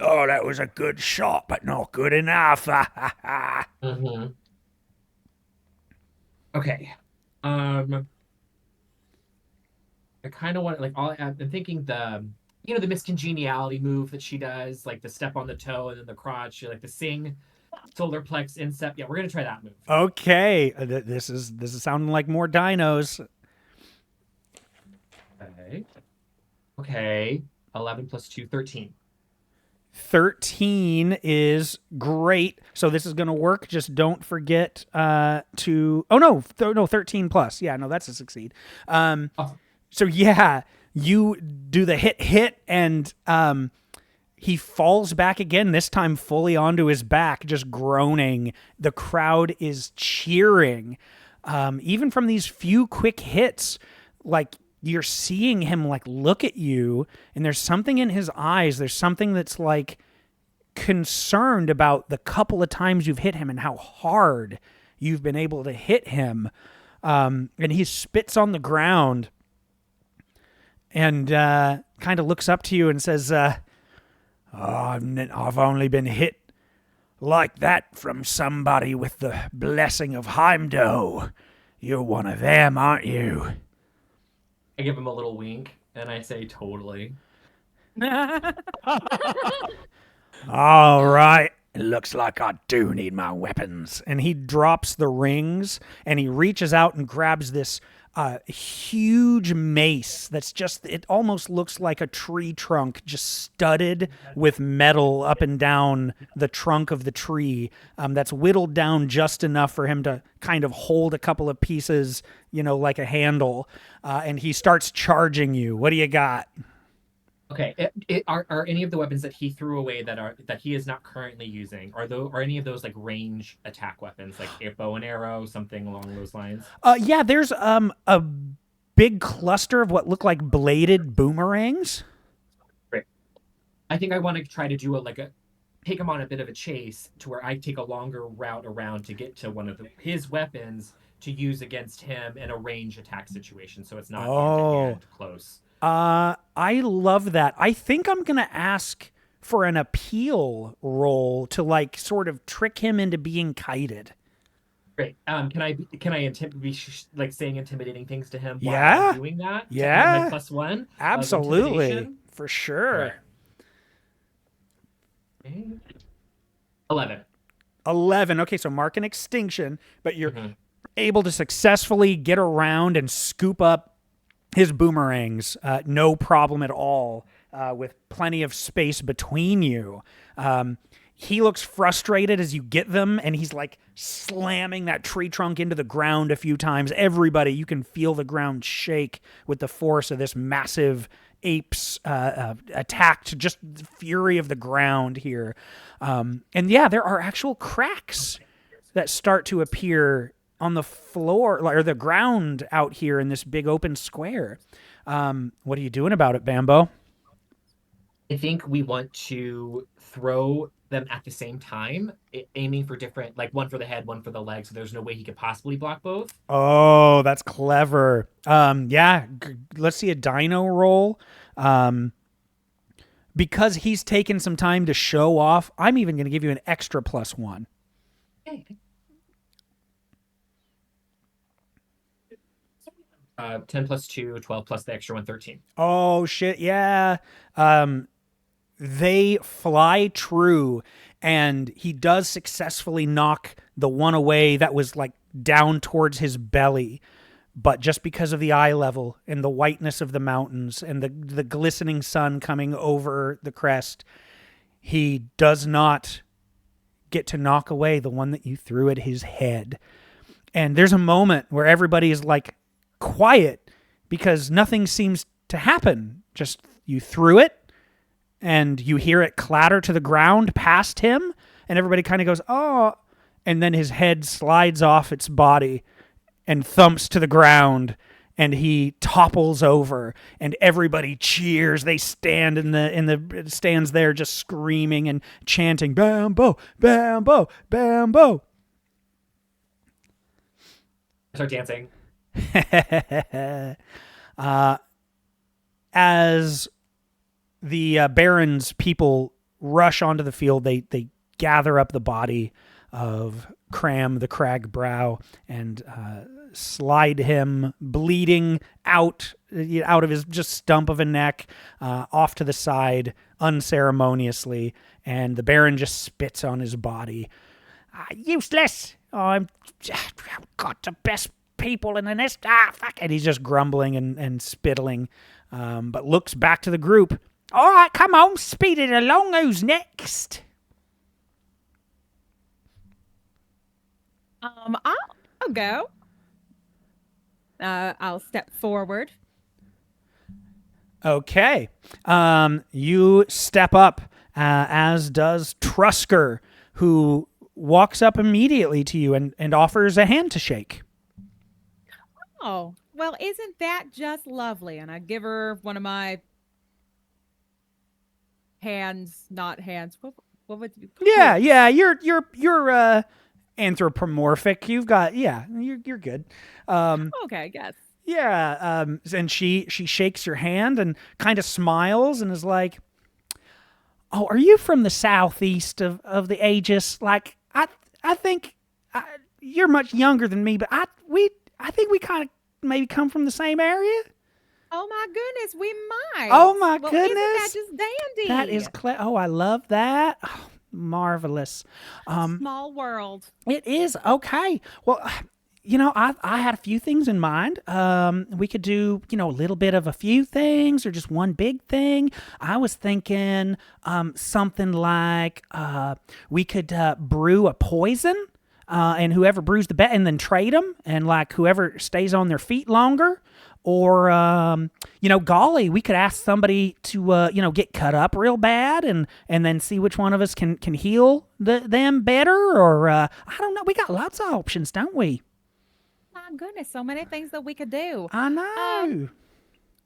Oh, that was a good shot, but not good enough. Mm-hmm. Okay. I kind of want I'm thinking the miscongeniality move that she does, like the step on the toe and then the crotch, like the sing, solar plex, incept. Yeah, we're gonna try that move. Okay, this is sounding like more dinos. Okay. 11 plus 2, 13. 13 is great. So this is going to work. Just don't forget to... Oh, no. 13 plus. Yeah, no, that's a succeed. Awesome. So, yeah, you do the hit, and he falls back again, this time fully onto his back, just groaning. The crowd is cheering. Even from these few quick hits, like... You're seeing him like look at you, and there's something in his eyes. There's something that's like concerned about the couple of times you've hit him and how hard you've been able to hit him. And he spits on the ground and kind of looks up to you and says, I've only been hit like that from somebody with the blessing of Heimdall. You're one of them, aren't you? I give him a little wink, and I say, totally. All right. It looks like I do need my weapons. And he drops the rings, and he reaches out and grabs this huge mace that's just, it almost looks like a tree trunk just studded with metal up and down the trunk of the tree, that's whittled down just enough for him to kind of hold a couple of pieces, you know, like a handle, and he starts charging you. What do you got? Okay, are any of the weapons that he threw away that he is not currently using, are any of those like range attack weapons, like a bow and arrow, something along those lines? Yeah, there's a big cluster of what look like bladed boomerangs. Great. I think I want to try to do take him on a bit of a chase to where I take a longer route around to get to one of his weapons to use against him in a range attack situation, so it's not hand-to-hand close. I love that. I think I'm going to ask for an appeal roll to like sort of trick him into being kited. Great. Be like saying intimidating things to him while I'm Yeah. doing that to add my Yeah. +1 of Absolutely. intimidation? For All sure. right. Okay. 11. 11. Okay, so mark an extinction, but you're Mhm. able to successfully get around and scoop up his boomerangs, no problem at all, with plenty of space between you. He looks frustrated as you get them, and he's like slamming that tree trunk into the ground a few times. Everybody, you can feel the ground shake with the force of this massive ape's attack, to just the fury of the ground here. And yeah, there are actual cracks that start to appear on the floor or the ground out here in this big open square. What are you doing about it, Bambo? I think we want to throw them at the same time, aiming for different, like one for the head, one for the leg, so there's no way he could possibly block both. Oh, that's clever. Yeah, let's see a dino roll. Because he's taken some time to show off, I'm even going to give you an extra +1. Okay. 10 plus 2, 12 plus the extra one, 13. Oh shit, yeah. They fly true, and he does successfully knock the one away that was like down towards his belly. But just because of the eye level and the whiteness of the mountains and the glistening sun coming over the crest, he does not get to knock away the one that you threw at his head. And there's a moment where everybody is like quiet because nothing seems to happen. Just you threw it, and you hear it clatter to the ground past him, and everybody kind of goes, oh, and then his head slides off its body and thumps to the ground, and he topples over, and everybody cheers. They stand in the stands there just screaming and chanting, Bambo, Bambo, Bambo. I start dancing. As the Baron's people rush onto the field, they gather up the body of Cram the Crag Brow and slide him bleeding out of his just stump of a neck off to the side unceremoniously, and the Baron just spits on his body. Useless! I've got the best people in the nest. Fuck! And he's just grumbling and spittling, but looks back to the group. All right, come on, speed it along. Who's next? I'll go. I'll step forward. Okay. You step up, as does Trusker, who walks up immediately to you and offers a hand to shake. Oh, well, isn't that just lovely? And I give her one of my hands, not hands. What would you? Yeah, you're anthropomorphic. You've got you're good. Okay, I guess. Yeah, and she shakes your hand and kind of smiles and is like, "Oh, are you from the southeast of the Aegis? Like, I think you're much younger than me, but I think we kind of maybe come from the same area." Oh my goodness, we might. Oh my well, goodness, isn't that just dandy? that is oh, I love that. Oh, marvelous. Small world. It is. Okay. Well, I had a few things in mind. We could do, a little bit of a few things or just one big thing. I was thinking something like we could brew a poison, and whoever brews the best, and then trade them, and like whoever stays on their feet longer. Or, golly, we could ask somebody to, get cut up real bad and then see which one of us can heal them better. Or, I don't know. We got lots of options, don't we? My goodness, so many things that we could do. I know.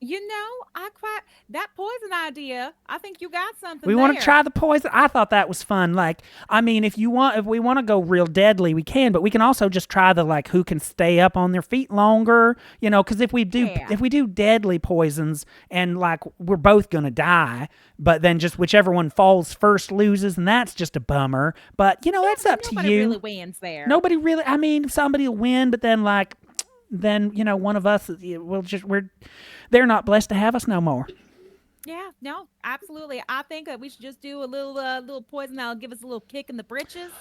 I quite that poison idea. I think you got something We there. want to try the poison. I thought that was fun. Like, I mean, if we want to go real deadly, we can, but we can also just try the like who can stay up on their feet longer. Because if Yeah. we do deadly poisons and like we're both gonna die, but then just whichever one falls first loses, and that's just a bummer. But that's up to Nobody you. really wins there. Nobody really. I mean, somebody will win, but then like, one of us they're not blessed to have us no more. Yeah, no, absolutely. I think that we should just do a little poison that'll give us a little kick in the britches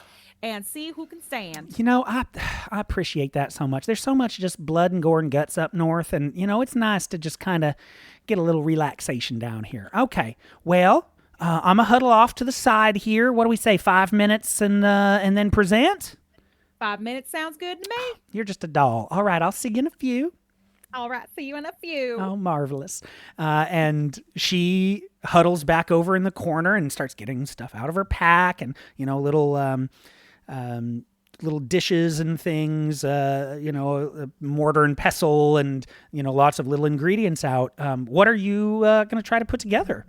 and see who can stand. I appreciate that so much. There's so much just blood and gore and guts up north, and it's nice to just kind of get a little relaxation down here. Okay, well, I'm gonna huddle off to the side here. What do we say? 5 minutes and then present. 5 minutes sounds good to me. You're just a doll. All right, I'll see you in a few. All right, see you in a few. Oh, marvelous. And she huddles back over in the corner and starts getting stuff out of her pack and, little dishes and things, mortar and pestle and, lots of little ingredients out. What are you going to try to put together?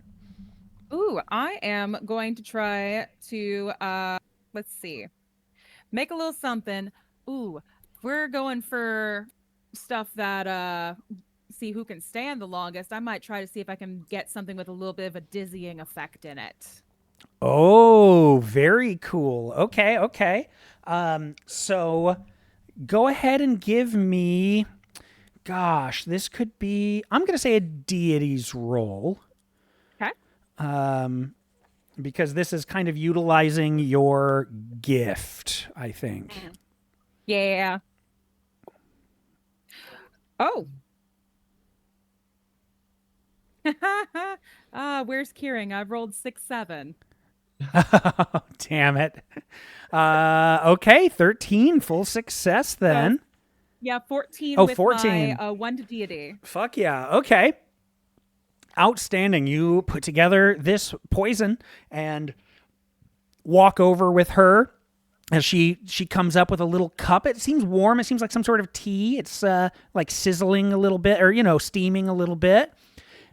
Ooh, I am going to try to, let's see, make a little something. Ooh, we're going for stuff that see who can stand the longest. I might try to see if I can get something with a little bit of a dizzying effect in it. Oh, very cool. Okay. So go ahead and give me, gosh, this could be, I'm going to say a deities roll. Okay. Because this is kind of utilizing your gift, I think. Yeah. Oh. Where's Kieran? I've rolled 6, 7. Damn it. Okay, 13, full success then. Yeah, 14 Oh, with 14. my 1 to deity. Fuck yeah. Okay. Outstanding. You put together this poison and walk over with her as she comes up with a little cup. It seems warm. It seems like some sort of tea. It's like sizzling a little bit or, steaming a little bit.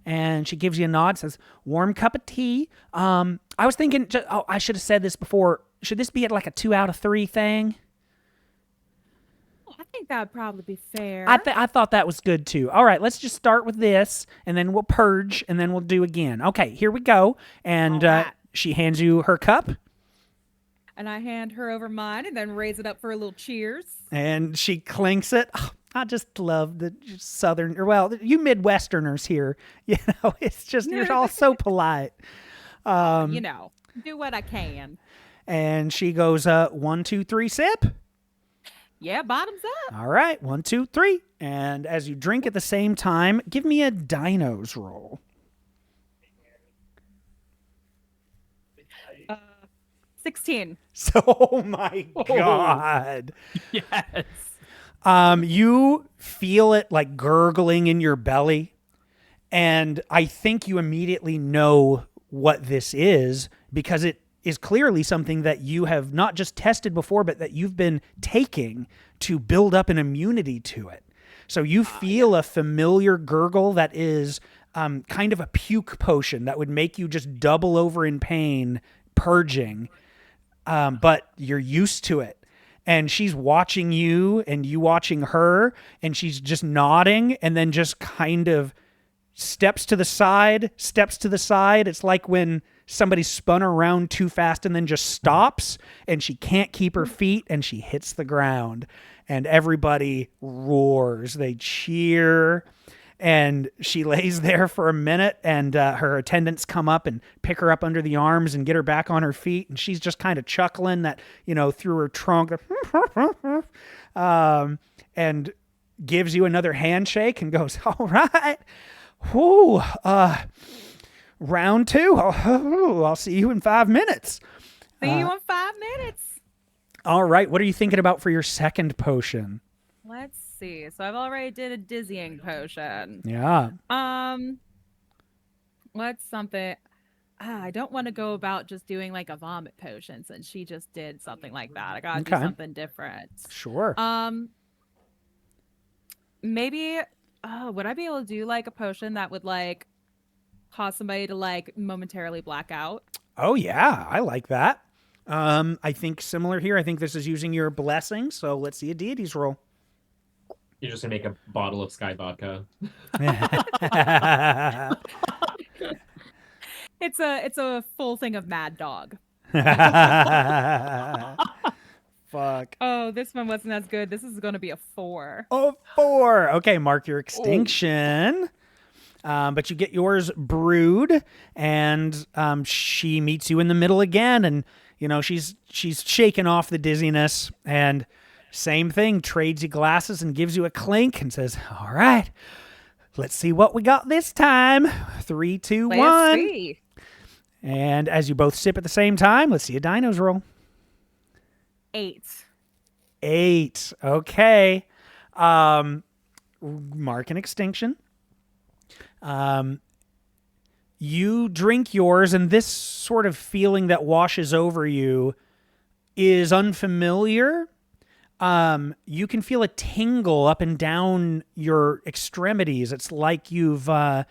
And she gives you a nod, says, warm cup of tea. I was thinking, I should have said this before. Should this be at like a 2 out of 3 thing? I think that would probably be fair. I thought that was good too. All right, let's just start with this, and then we'll purge, and then we'll do again. Okay, here we go. And All right. she hands you her cup, And I hand her over mine and then raise it up for a little cheers. and she clinks it. Oh, I just love the southern, or well, you Midwesterners here. It's just you're all so polite. Do what I can. And she goes, 1, 2, 3, sip. Yeah, bottoms up. All right, 1, 2, 3. And as you drink at the same time, give me a Dinos roll. 16. So, oh my God. Yes. You feel it like gurgling in your belly. And I think you immediately know what this is because it is clearly something that you have not just tested before, but that you've been taking to build up an immunity to it. So you feel a familiar gurgle that is kind of a puke potion that would make you just double over in pain, purging. But you're used to it. And she's watching you and you watching her, and she's just nodding and then just kind of steps to the side. It's like when somebody spun around too fast and then just stops, and she can't keep her feet and she hits the ground, and everybody roars. They cheer. And she lays there for a minute, and her attendants come up and pick her up under the arms and get her back on her feet. And she's just kind of chuckling that, through her trunk, and gives you another handshake and goes, all right, whoo, round 2. I'll see you in 5 minutes. See you in 5 minutes. All right. What are you thinking about for your second potion? Let's see. So I've already did a dizzying potion. Yeah. What's something? I don't want to go about just doing like a vomit potion since she just did something like that. I gotta do Okay. something different. Sure. Maybe Oh, would I be able to do like a potion that would like cause somebody to like momentarily black out? Oh yeah, I like that. I think similar here. I think this is using your blessing. So let's see a deities roll. You're just gonna make a bottle of Sky vodka. It's a full thing of Mad Dog. Fuck. Oh, this one wasn't as good. This is going to be a 4. Oh, 4. Okay, mark your extinction. But you get yours brewed, and she meets you in the middle again, and you know she's shaking off the dizziness, and same thing, trades you glasses and gives you a clink and says, "All right, let's see what we got this time. 3, 2, 1." Let's see. And as you both sip at the same time, let's see a dinos roll. 8. 8. Okay. Mark an extinction. You drink yours, and this sort of feeling that washes over you is unfamiliar. You can feel a tingle up and down your extremities. It's like you've, sat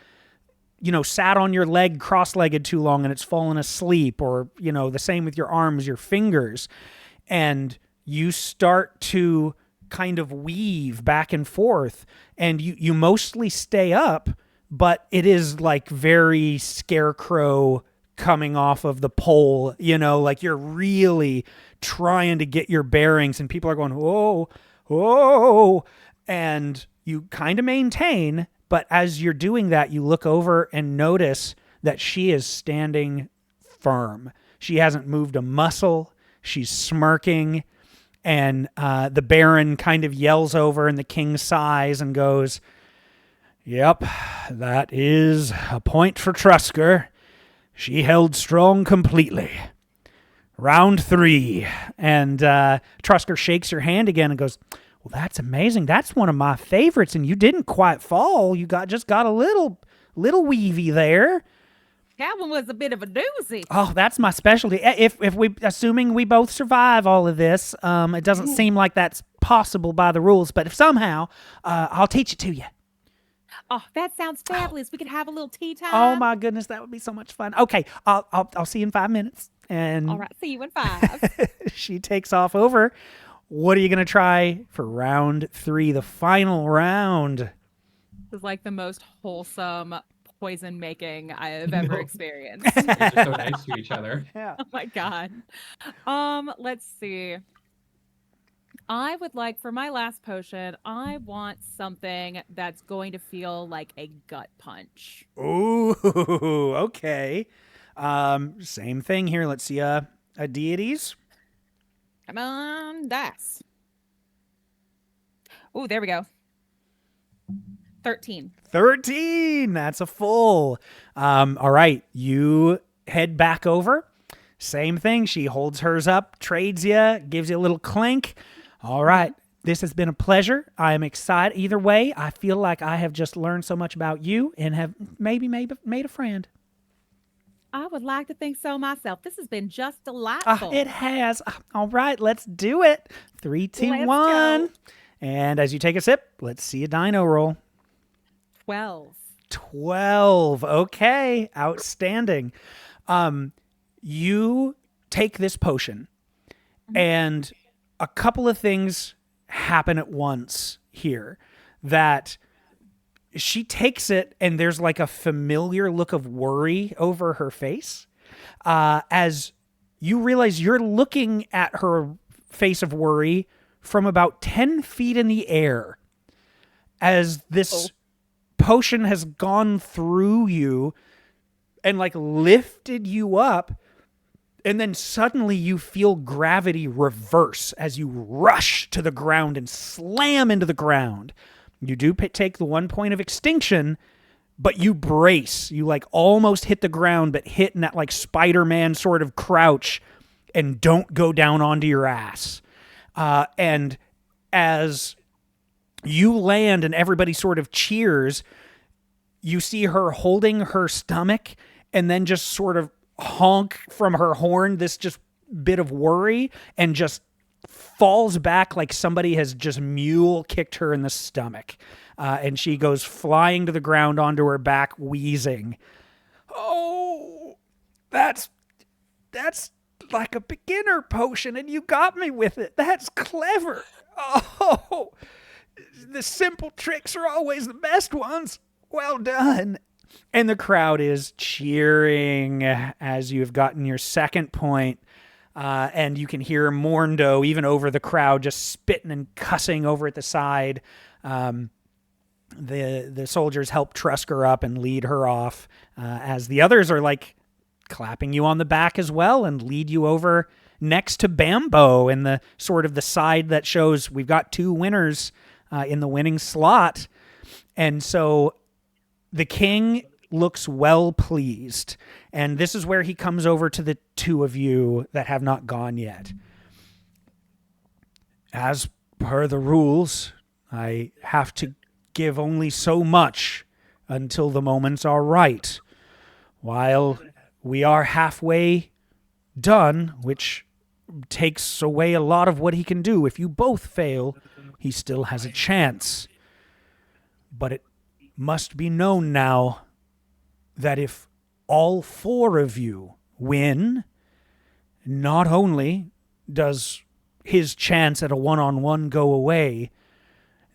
on your leg cross-legged too long and it's fallen asleep, or, the same with your arms, your fingers. And you start to kind of weave back and forth, and you mostly stay up, but it is like very Scarecrow coming off of the pole, like you're really trying to get your bearings, and people are going, whoa, whoa, and you kind of maintain, but as you're doing that, you look over and notice that she is standing firm. She hasn't moved a muscle. She's smirking, and the Baron kind of yells over, and the king sighs and goes, "Yep, that is a point for Trusker. She held strong completely. Round 3." And Trusker shakes her hand again and goes, "Well, that's amazing. That's one of my favorites, and you didn't quite fall. You just got a little weavy there." That one was a bit of a doozy. Oh, that's my specialty. If we, assuming we both survive all of this, it doesn't seem like that's possible by the rules, but if somehow, I'll teach it to you. Oh, that sounds fabulous. We could have a little tea time. Oh my goodness, that would be so much fun. Okay, I'll see you in 5 minutes. And all right, see you in 5. she takes off over. What are you gonna try for round 3, the final round? This is like the most wholesome poison making I have ever experienced. You're just so nice to each other. Yeah. Oh my god. Let's see. I would like, for my last potion, I want something that's going to feel like a gut punch. Ooh, okay. Same thing here. Let's see a deities. Come on, dice. Oh, there we go. 13. 13. That's a full. All right. You head back over. Same thing. She holds hers up, trades you, gives you a little clink. All right. This has been a pleasure. I am excited. Either way, I feel like I have just learned so much about you and have maybe made a friend. I would like to think so myself. This has been just delightful. It has. All right. Let's do it. 3, 2, Let's 1. go. And as you take a sip, let's see a dino roll. 12. 12. Okay. Outstanding. You take this potion, and a couple of things happen at once here. That she takes it, and there's like a familiar look of worry over her face. As you realize you're looking at her face of worry from about 10 feet in the air. As this potion has gone through you and like lifted you up, and then suddenly you feel gravity reverse as you rush to the ground and slam into the ground. You do take the 1 point of extinction, but you brace. You like almost hit the ground, but hit in that like Spider-Man sort of crouch and don't go down onto your ass. And as you land and everybody sort of cheers, you see her holding her stomach and then just sort of honk from her horn this just bit of worry and just falls back like somebody has just mule kicked her in the stomach. and she goes flying to the ground onto her back, wheezing. Oh, that's like a beginner potion, and you got me with it. That's clever. Oh, the simple tricks are always the best ones. Well done. And the crowd is cheering as you've gotten your second point. And you can hear Morndo, even over the crowd, just spitting and cussing over at the side. The soldiers help trusk her up and lead her off, as the others are like clapping you on the back as well and lead you over next to Bambo in the sort of the side that shows we've got 2 winners in the winning slot. And so the king looks well pleased, and this is where he comes over to the 2 of you that have not gone yet. As per the rules, I have to give only so much until the moments are right. While we are halfway done, which takes away a lot of what he can do. If you both fail, he still has a chance. But it must be known now that if all 4 of you win, not only does his chance at a one-on-one go away,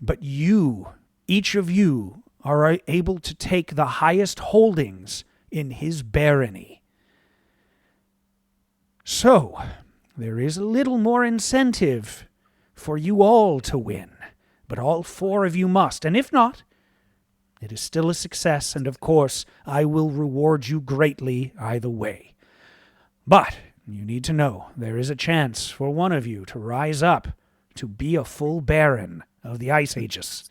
but you, each of you, are able to take the highest holdings in his barony. So, there is a little more incentive for you all to win, but all 4 of you must, and if not, it is still a success, and of course, I will reward you greatly either way. But you need to know there is a chance for one of you to rise up to be a full Baron of the Ice Aegis.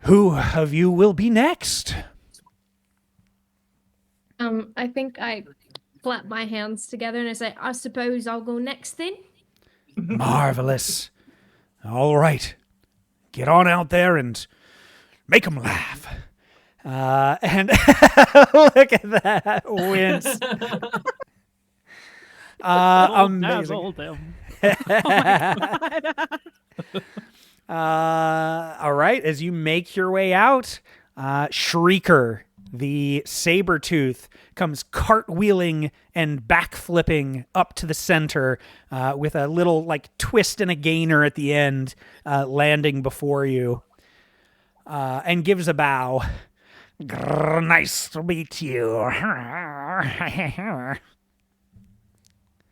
Who of you will be next? I think I clap my hands together and I say, I suppose I'll go next then. Marvelous. All right. Get on out there and make them laugh. And look at that wince. Amazing. All right. As you make your way out, Shrieker, the saber-tooth, comes cartwheeling and backflipping up to the center with a little like twist and a gainer at the end, landing before you, and gives a bow. Grr, nice to meet you.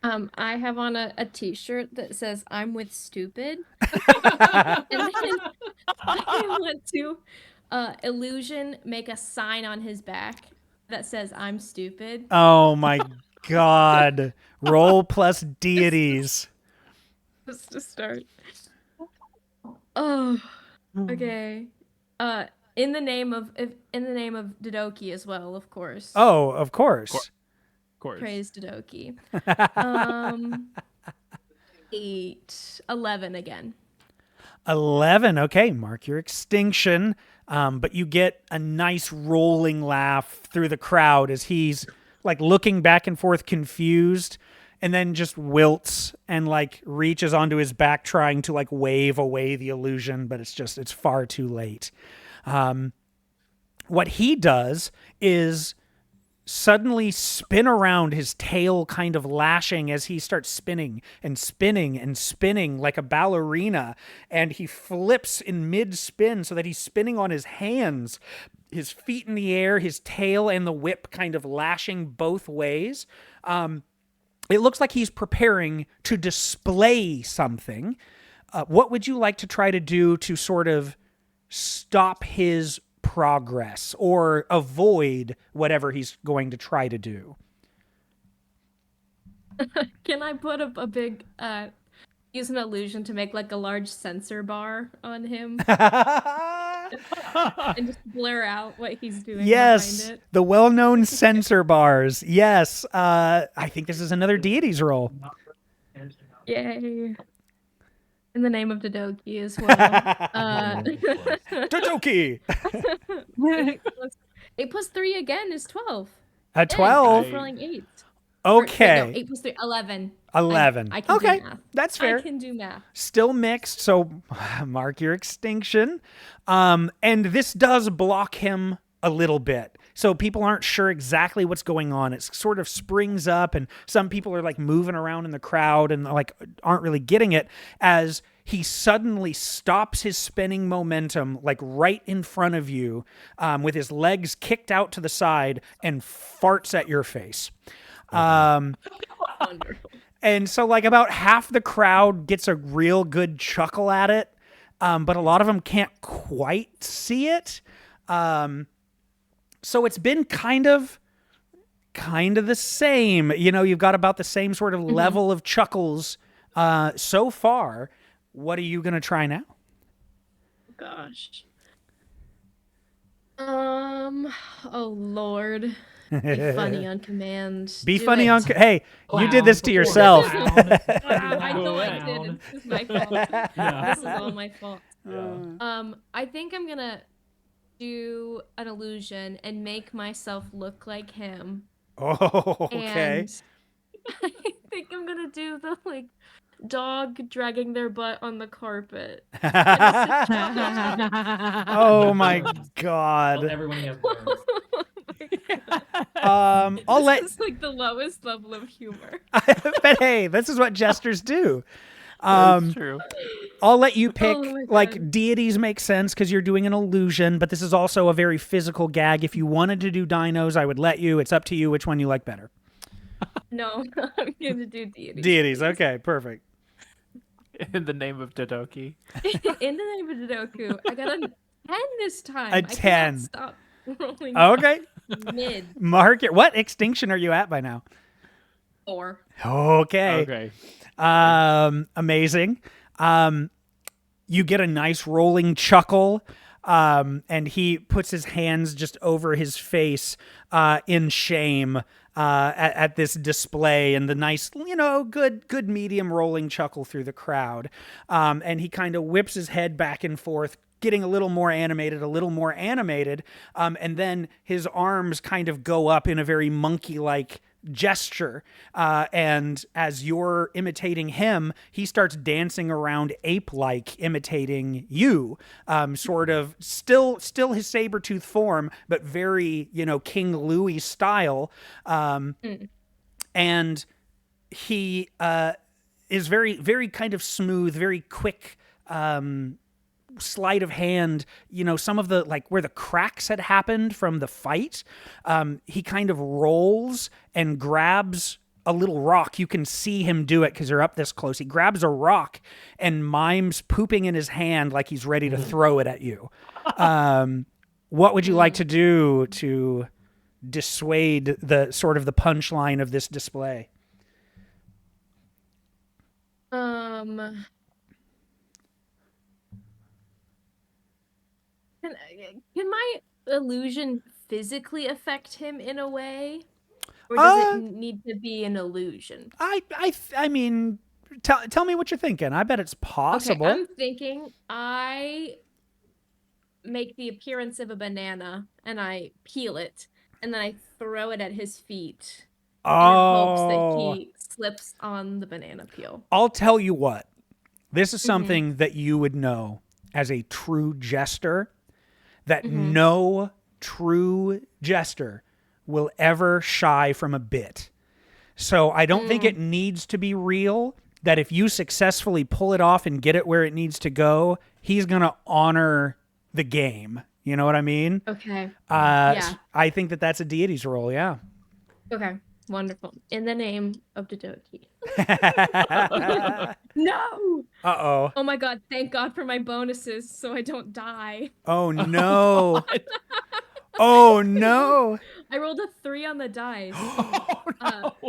I have on a t-shirt that says I'm with stupid. And then I want to illusion make a sign on his back that says I'm stupid. Oh my god. Roll plus deities. Just to start. Oh, okay. In the name of Dodoki as well, of course. Oh, of course. Of course. Praise Dodoki. 8, 11 again. 11. Okay, mark your extinction. But you get a nice rolling laugh through the crowd as he's like looking back and forth confused, and then just wilts and like reaches onto his back trying to like wave away the illusion, but it's far too late. What he does is suddenly spin around, his tail kind of lashing as he starts spinning and spinning and spinning like a ballerina, and he flips in mid-spin so that he's spinning on his hands, his feet in the air, his tail and the whip kind of lashing both ways. It looks like he's preparing to display something. What would you like to try to do to sort of stop his progress or avoid whatever he's going to try to do? Can I put a big use an illusion to make like a large sensor bar on him and just blur out what he's doing Yes, behind it? the well-known sensor bars. Yes, I think this is another deities roll. Yay. In the name of Dodoki as well. Dodoki! 8 plus 3 again is 12. A 12? I'm rolling 8. Okay. 8 plus 3, 11. 11. I can Okay, do math. that's fair. I can do math. Still mixed, so mark your extinction. And this does block him a little bit. So people aren't sure exactly what's going on. It sort of springs up, and some people are like moving around in the crowd and like aren't really getting it as he suddenly stops his spinning momentum like right in front of you with his legs kicked out to the side and farts at your face. Wonderful. And so like about half the crowd gets a real good chuckle at it, but a lot of them can't quite see it. So it's been kind of the same. You know, you've got about the same sort of level of chuckles so far. What are you going to try now? Gosh. Oh Lord. Be funny on command. Be Do funny it. on... Hey, you did this to Clown, yourself. clown. I know I Clown. didn't. This is my fault. Yeah. This is all my fault. Yeah. I think I'm gonna do an illusion and make myself look like him. Oh, okay. And I think I'm gonna do the like dog dragging their butt on the carpet. Oh my Well, God. everyone has worms. I'll let... This is like the lowest level of humor. But hey, this is what jesters do. That's true. I'll let you pick. Oh my Like, God. deities make sense because you're doing an illusion, but this is also a very physical gag. If you wanted to do dinos, I would let you. It's up to you which one you like better. No, I'm gonna do deities. Deities. Okay, perfect. In the name of Dodoki. In the name of Dodoku, I got a 10 this time. A I cannot 10. Stop rolling Okay. mid Mark it. What extinction are you at by now? 4. Okay. Okay. Amazing. You get a nice rolling chuckle. And he puts his hands just over his face in shame at this display and the nice, you know, good medium rolling chuckle through the crowd. And he kind of whips his head back and forth, getting a little more animated. And then his arms kind of go up in a very monkey-like gesture. And as you're imitating him, he starts dancing around ape-like, imitating you. Sort of still his saber-tooth form, but very, you know, King Louis style. And he is very, very kind of smooth, very quick, sleight of hand, you know, some of the like where the cracks had happened from the fight, he kind of rolls and grabs a little rock. You can see him do it because you're up this close. He grabs a rock and mimes pooping in his hand like he's ready to throw it at you. What would you like to do to dissuade the sort of the punchline of this display? Can my illusion physically affect him in a way? Or does it need to be an illusion? I mean, tell me what you're thinking. I bet it's possible. Okay, I'm thinking I make the appearance of a banana and I peel it and then I throw it at his feet in hopes that he slips on the banana peel. I'll tell you what. This is something that you would know as a true jester, that no true jester will ever shy from a bit. So I don't think it needs to be real, that if you successfully pull it off and get it where it needs to go, he's going to honor the game. You know what I mean? Okay. Yeah. I think that that's a deity's role, yeah. Okay. Wonderful. In the name of Dodoki. No! Uh-oh. Oh my god, thank god for my bonuses so I don't die. Oh, no. Oh, no. I rolled a 3 on the dice.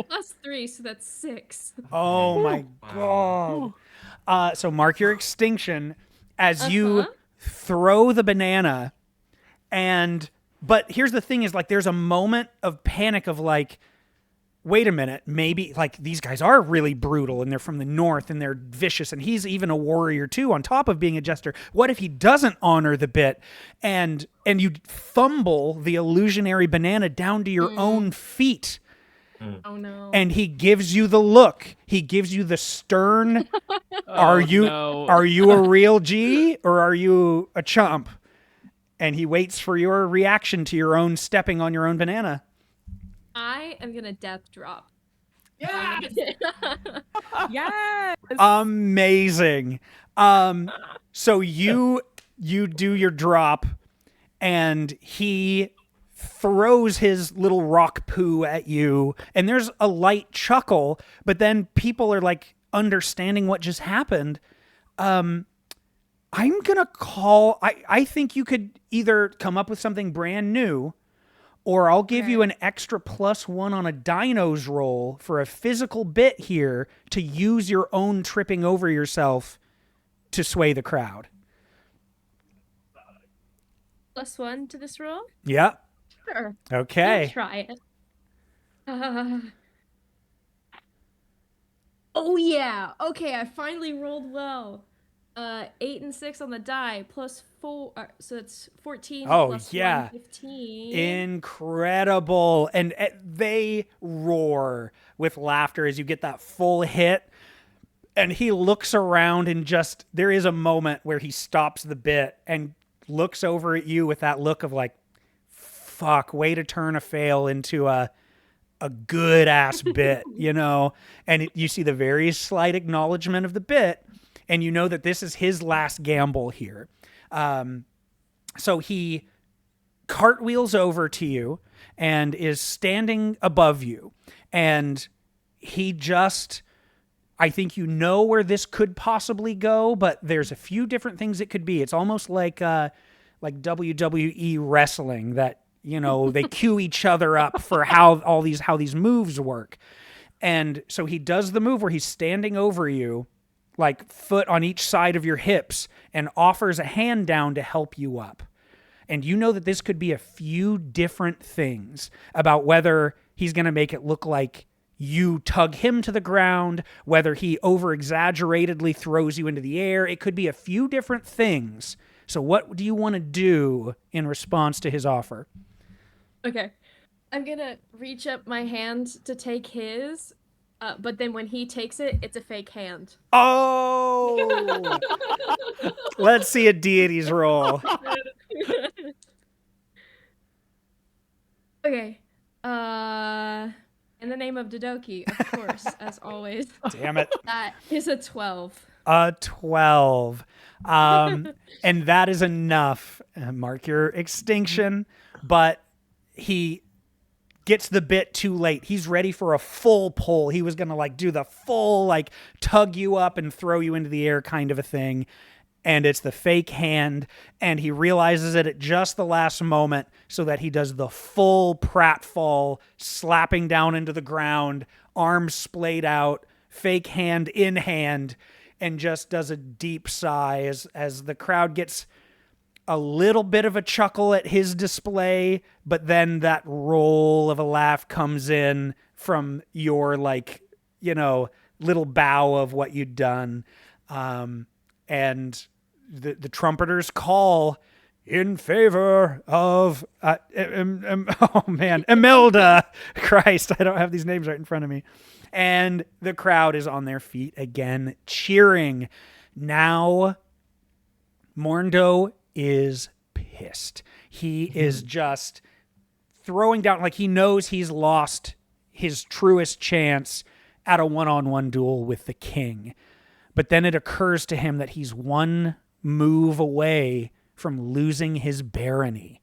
Plus 3, so that's 6. Oh, my God. So mark your extinction as you throw the banana. But here's the thing is, like, there's a moment of panic of, like, wait a minute, maybe like these guys are really brutal and they're from the north and they're vicious and he's even a warrior too on top of being a jester. What if he doesn't honor the bit and you fumble the illusionary banana down to your own feet Oh no. And he gives you the look. He gives you the stern, are you a real G or are you a chump? And he waits for your reaction to your own stepping on your own banana. I am gonna death drop. Yeah. Yes. Amazing. So you do your drop, and he throws his little rock poo at you, and there's a light chuckle, but then people are like understanding what just happened. I'm gonna call. I think you could either come up with something brand new, or I'll give you an extra +1 on a Dinos roll for a physical bit here to use your own tripping over yourself to sway the crowd. +1 to this roll? Yep. Sure. Okay. I'll try it. Oh yeah. Okay, I finally rolled well. 8 and 6 on the die, +4, so it's 14. Oh, plus yeah. 1, 15. Incredible. And they roar with laughter as you get that full hit. And he looks around and just, there is a moment where he stops the bit and looks over at you with that look of like, fuck, way to turn a fail into a good ass bit, you know? And you see the very slight acknowledgement of the bit, and you know that this is his last gamble here. So he cartwheels over to you and is standing above you. And he just, I think you know where this could possibly go, but there's a few different things it could be. It's almost like WWE wrestling that, you know, they cue each other up for how these moves work. And so he does the move where he's standing over you, like foot on each side of your hips, and offers a hand down to help you up. And you know that this could be a few different things about whether he's going to make it look like you tug him to the ground, whether he over-exaggeratedly throws you into the air. It could be a few different things. So what do you want to do in response to his offer? Okay. I'm gonna reach up my hand to take his, but then when he takes it, it's a fake hand. Oh! Let's see a Deities roll. Okay. In the name of Dodoki, of course, as always. Damn it. That is a 12. A 12. And that is enough. Mark your extinction. But he gets the bit too late. He's ready for a full pull. He was going to like do the full like tug you up and throw you into the air kind of a thing. And it's the fake hand, and he realizes it at just the last moment so that he does the full pratfall, slapping down into the ground, arms splayed out, fake hand in hand, and just does a deep sigh as the crowd gets a little bit of a chuckle at his display, but then that roll of a laugh comes in from your, like, you know, little bow of what you'd done. And the trumpeters call in favor of, oh man, Imelda. Christ, I don't have these names right in front of me. And the crowd is on their feet again, cheering. Now, Morndo is pissed. He is just throwing down, like he knows he's lost his truest chance at a one-on-one duel with the king. But then it occurs to him that he's one move away from losing his barony.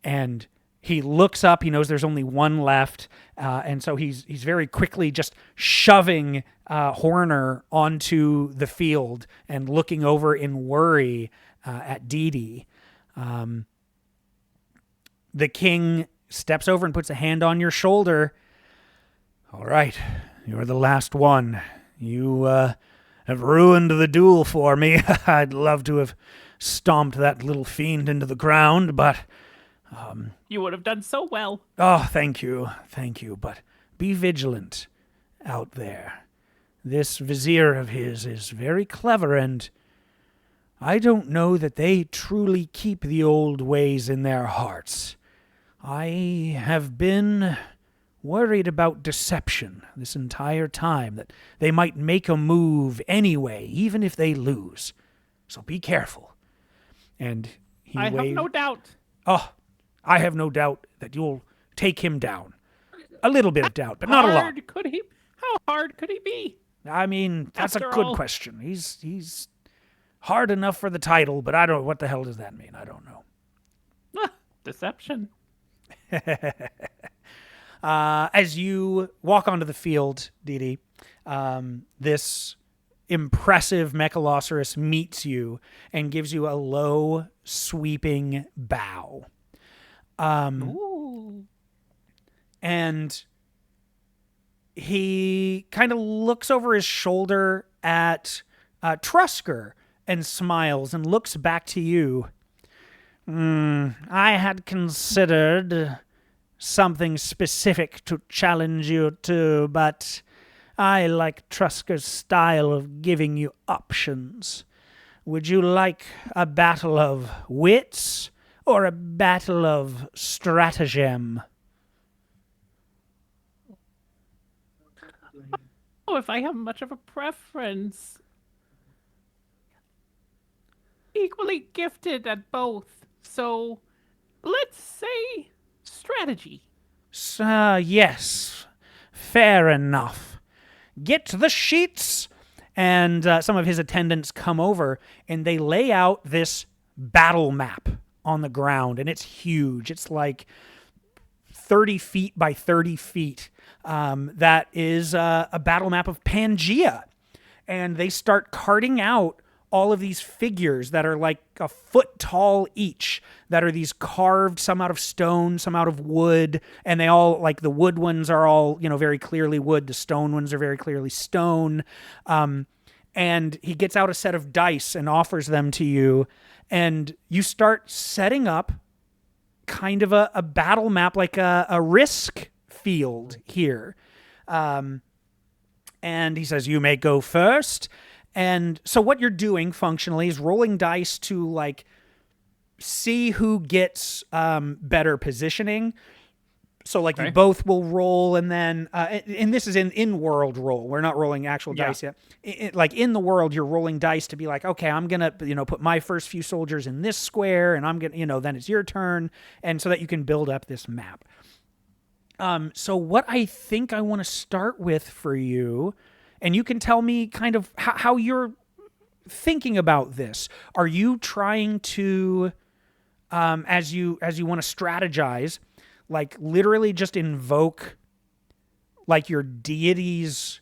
And he looks up, he knows there's only one left, and so he's very quickly just shoving Horner onto the field and looking over in worry at Dee. The king steps over and puts a hand on your shoulder. All right, you're the last one. You have ruined the duel for me. I'd love to have stomped that little fiend into the ground, but... you would have done so well. Oh, thank you, but be vigilant out there. This vizier of his is very clever, and I don't know that they truly keep the old ways in their hearts. I have been worried about deception this entire time, that they might make a move anyway, even if they lose. So be careful. And he I have waved. no doubt. Oh, I have no doubt that you'll take him down. A little bit of doubt, but not a lot. How hard could he be? I mean, that's After a good all. question. He's hard enough for the title, but I don't. What the hell does that mean? I don't know. Deception. As you walk onto the field, Dee, this impressive Mechalosaurus meets you and gives you a low, sweeping bow. Ooh. And he kind of looks over his shoulder at Trusker and smiles and looks back to you. I had considered something specific to challenge you to, but I like Trusker's style of giving you options. Would you like a battle of wits or a battle of stratagem? Oh, if I have much of a preference. Equally gifted at both. So, let's say strategy. Yes, fair enough. Get the sheets. And some of his attendants come over and they lay out this battle map on the ground, and it's huge. It's like 30 feet by 30 feet. That is a battle map of Pangea. And they start carting out all of these figures that are like a foot tall each, that are these carved, some out of stone, some out of wood, and they all, like, the wood ones are all, very clearly wood, the stone ones are very clearly stone. And he gets out a set of dice and offers them to you, and you start setting up kind of a battle map, like a risk field here. And he says, you may go first. And so what you're doing functionally is rolling dice to, like, see who gets better positioning. So, like, you both will roll, and then and this is in world roll. We're not rolling actual dice yet. Like, in the world, you're rolling dice to be like, okay, I'm gonna put my first few soldiers in this square, and I'm gonna then it's your turn, and so that you can build up this map. So what I think I want to start with for you, and you can tell me kind of how you're thinking about this. Are you trying to, as you want to strategize, like, literally just invoke, like, your deity's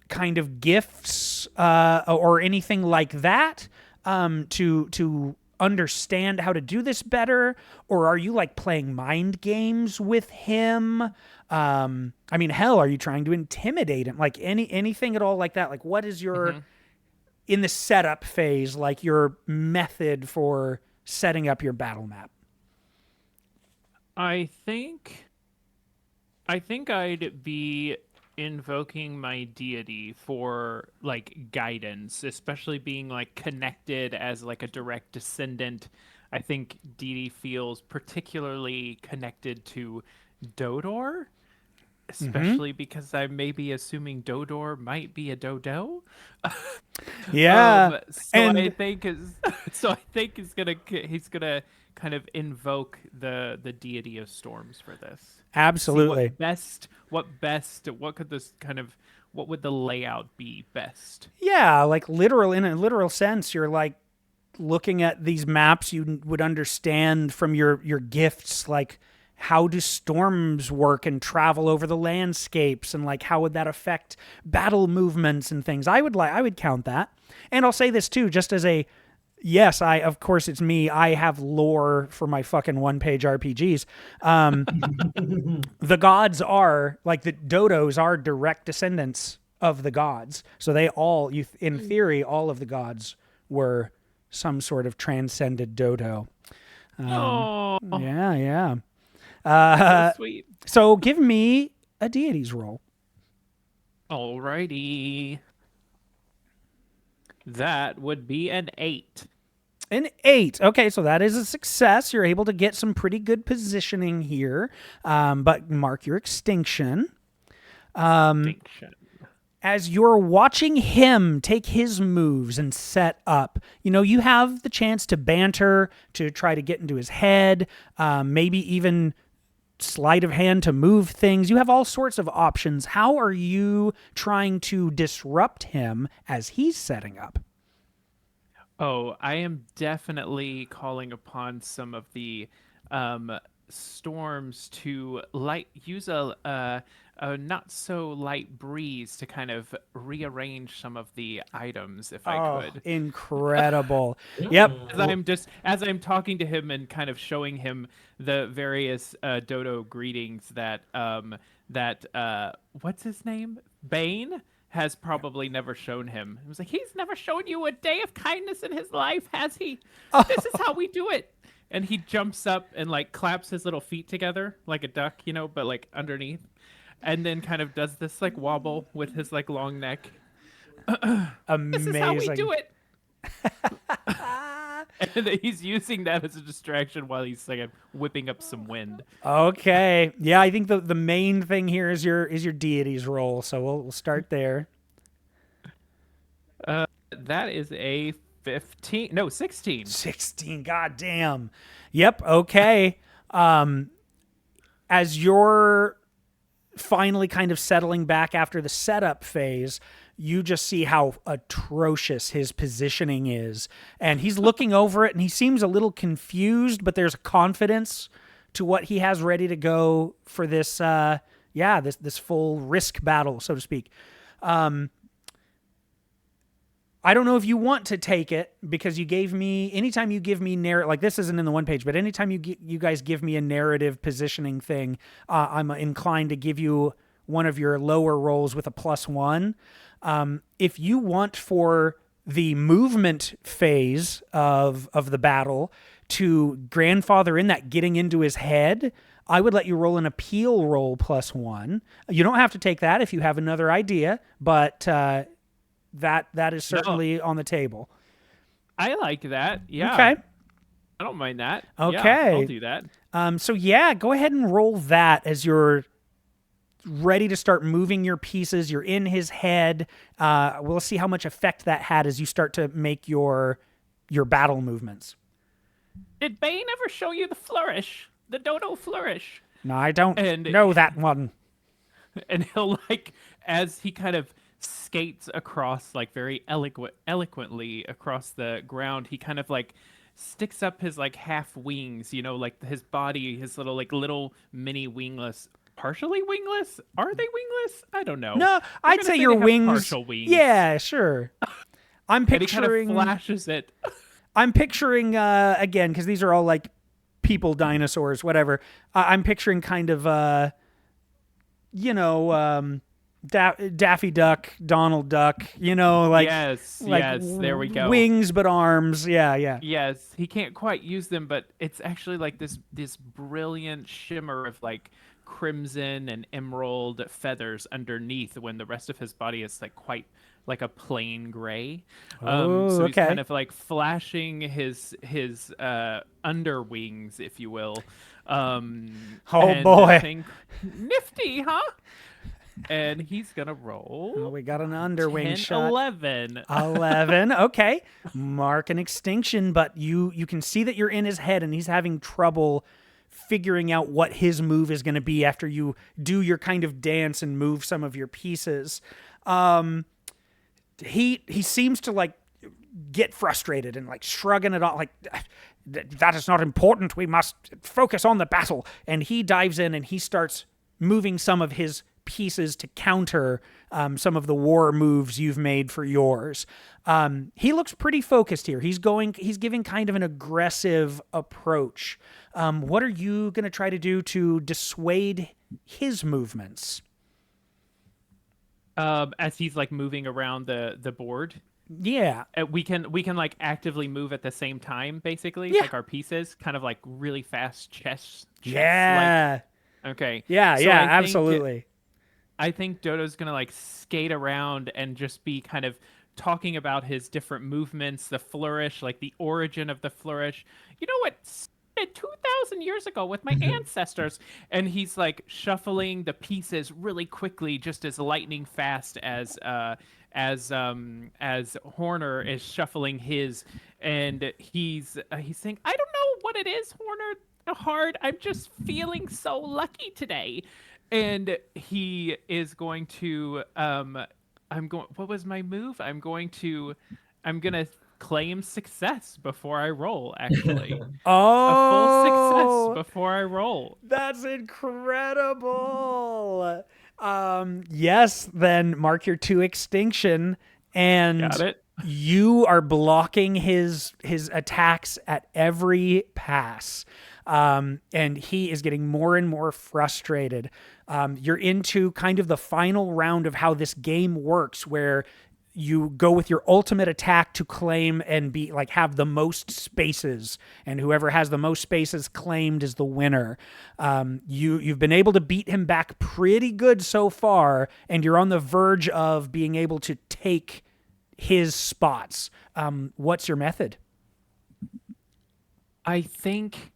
kind of gifts or anything like that to understand how to do this better? Or are you, like, playing mind games with him? I mean, hell, are you trying to intimidate him? Like, anything at all like that? Like, what is your, in the setup phase, like, your method for setting up your battle map? I think I'd be invoking my deity for, like, guidance, especially being, like, connected as, like, a direct descendant. I think deity feels particularly connected to Dodor, especially because I may be assuming Dodor might be a dodo. Yeah. I think he's gonna kind of invoke the deity of storms for this. Absolutely. What would the layout be best? Yeah, like, in a literal sense, you're, like, looking at these maps you would understand from your gifts, like, how do storms work and travel over the landscapes, and, like, how would that affect battle movements and things. I would count that. And I'll say this too, just as a, yes, of course it's me. I have lore for my fucking one-page RPGs. The gods are, like, the dodos are direct descendants of the gods. So they all, in theory, all of the gods were some sort of transcended dodo. Yeah. So sweet. So give me a deities roll. Alrighty. That would be an 8. An 8. Okay, so that is a success. You're able to get some pretty good positioning here, but mark your extinction. Distinction. As you're watching him take his moves and set up, you have the chance to banter, to try to get into his head, maybe even sleight of hand to move things. You have all sorts of options. How are you trying to disrupt him as he's setting up? Oh, I am definitely calling upon some of the storms to use a not so light breeze to kind of rearrange some of the items if I could. Incredible. Yep. As I'm talking to him and kind of showing him the various dodo greetings that what's his name? Bane has probably never shown him. It was like, he's never shown you a day of kindness in his life, has he? This is how we do it. And he jumps up and like claps his little feet together like a duck, but like underneath. And then kind of does this like wobble with his like long neck. Amazing. This is how we do it. And he's using that as a distraction while he's like whipping up some wind. Okay. Yeah, I think the main thing here is your deities roll. So we'll start there. That is a 15. No, 16. 16. God damn. Yep. Okay. As you're finally kind of settling back after the setup phase, you just see how atrocious his positioning is. And he's looking over it and he seems a little confused, but there's a confidence to what he has ready to go for this, this full risk battle, so to speak. I don't know if you want to take it because you gave me, anytime you give me narrative, like this isn't in the one page, but anytime you guys give me a narrative positioning thing, I'm inclined to give you one of your lower rolls with a +1. If you want for the movement phase of the battle to grandfather in that getting into his head, I would let you roll an appeal roll +1. You don't have to take that if you have another idea, but that is certainly on the table. I like that. Yeah. Okay. I don't mind that. Okay. Yeah, I'll do that. So yeah, go ahead and roll that as you're ready to start moving your pieces. You're in his head. We'll see how much effect that had as you start to make your battle movements. Did Bane ever show you the flourish? The dodo flourish? No, I don't know that one. And he'll like, as he kind of skates across like very eloquently across the ground, he kind of like sticks up his like half wings, like his body, his little mini wingless, partially wingless. Are they wingless? I don't know. No, I'd say your wings. Partial wings. Yeah, sure. I'm picturing. And he kind of flashes it. I'm picturing again because these are all like people, dinosaurs, whatever. I'm picturing kind of Daffy Duck, Donald Duck, like yes, there we go. Wings but arms, yeah. Yes, he can't quite use them, but it's actually like this brilliant shimmer of like crimson and emerald feathers underneath, when the rest of his body is like quite like a plain gray. So he's kind of like flashing his under wings, if you will. Oh boy, nifty, huh? And he's gonna roll. Oh, we got an underwing 10, shot. 11. 11. Okay. Mark an extinction, but you can see that you're in his head and he's having trouble figuring out what his move is going to be after you do your kind of dance and move some of your pieces. He seems to like get frustrated and like shrugging it off, like that is not important. We must focus on the battle. And he dives in and he starts moving some of his pieces to counter some of the war moves you've made for yours. He looks pretty focused here. He's giving kind of an aggressive approach. What are you going to try to do to dissuade his movements? As he's like moving around the board. Yeah. We can like actively move at the same time, basically. Yeah. Like our pieces, kind of like really fast chess. Yeah. Okay. Yeah, So yeah, absolutely. I think Dodo's gonna like skate around and just be kind of talking about his different movements, the flourish, like the origin of the flourish. You know what? 2,000 years ago with my ancestors, and he's like shuffling the pieces really quickly, just as lightning fast as Horner is shuffling his, and he's saying, I don't know what it is, Horner. Hard. I'm just feeling so lucky today, and he is going to what was my move? I'm gonna claim success before I roll, actually. A full success before I roll. That's incredible. Yes, then mark your 2 extinction, and Got it. you are blocking his attacks at every pass. And he is getting more and more frustrated. You're into kind of the final round of how this game works, where you go with your ultimate attack to claim and be like have the most spaces, and whoever has the most spaces claimed is the winner. You've been able to beat him back pretty good so far, and you're on the verge of being able to take his spots. What's your method? I think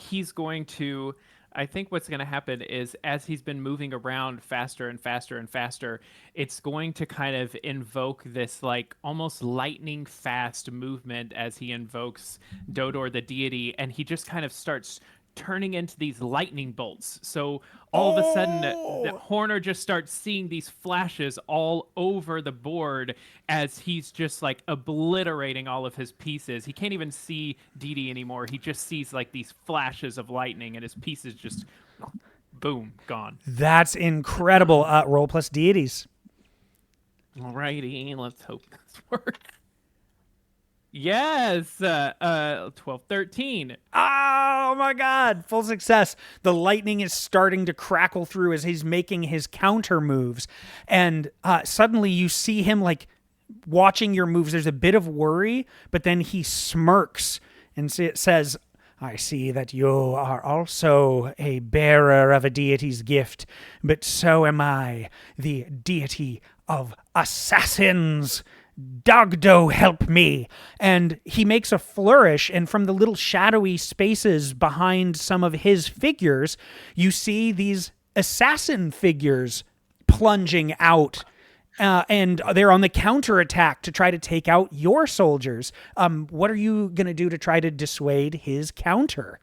he's going to. I think what's going to happen is, as he's been moving around faster and faster and faster, it's going to kind of invoke this like almost lightning fast movement as he invokes Dodor the deity, and he just kind of starts turning into these lightning bolts. So all of a sudden, the Horner just starts seeing these flashes all over the board as he's just like obliterating all of his pieces. He can't even see Deity anymore. He just sees like these flashes of lightning, and his pieces just boom, gone. That's incredible. Roll plus deities. Alrighty, let's hope this works. Yes, 12, 13. Oh my God, full success. The lightning is starting to crackle through as he's making his counter moves. And suddenly you see him like watching your moves. There's a bit of worry, but then he smirks and says, I see that you are also a bearer of a deity's gift, but so am I, the deity of assassins. Dogdo, help me. And he makes a flourish, and from the little shadowy spaces behind some of his figures, you see these assassin figures plunging out, and they're on the counterattack to try to take out your soldiers. What are you going to do to try to dissuade his counter?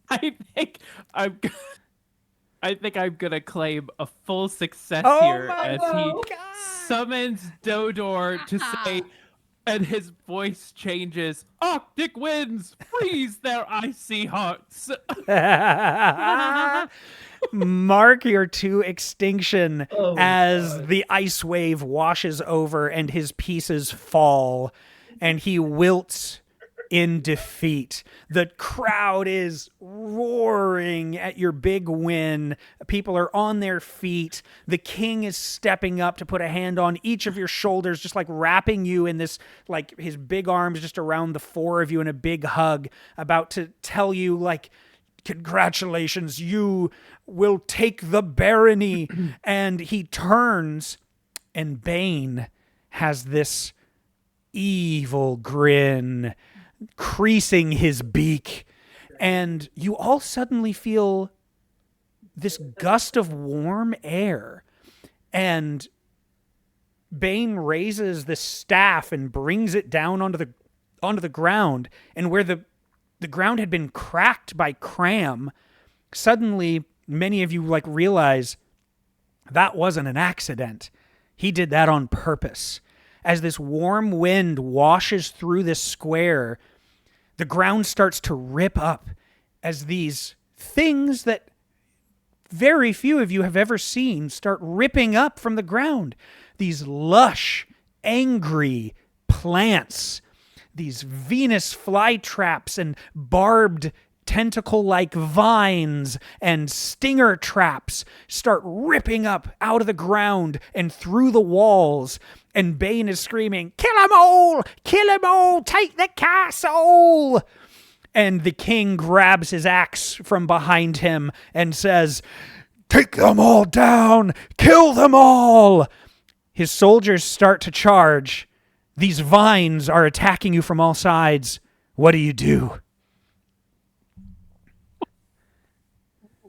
I think I'm gonna claim a full success Oh here my as he summons Dodor to say, and his voice changes, Arctic winds, freeze their icy hearts. Mark your 2 extinction as God. the ice wave washes over and his pieces fall, and he wilts in defeat. The crowd is roaring at your big win. People are on their feet. The king is stepping up to put a hand on each of your shoulders, just like wrapping you in this, like his big arms just around the 4 of you in a big hug, about to tell you, like, congratulations, you will take the barony. And he turns, and Bane has this evil grin creasing his beak, and you all suddenly feel this gust of warm air, and Bane raises the staff and brings it down onto the ground, and where the ground had been cracked by Cram, suddenly many of you like realize that wasn't an accident. He did that on purpose. As this warm wind washes through this square, the ground starts to rip up as these things that very few of you have ever seen start ripping up from the ground. These lush, angry plants, these Venus flytraps and barbed tentacle-like vines and stinger traps start ripping up out of the ground and through the walls. And Bane is screaming, kill 'em all! Kill 'em all! Take the castle! And the king grabs his axe from behind him and says, Take them all down! Kill them all! His soldiers start to charge. These vines are attacking you from all sides. What do you do?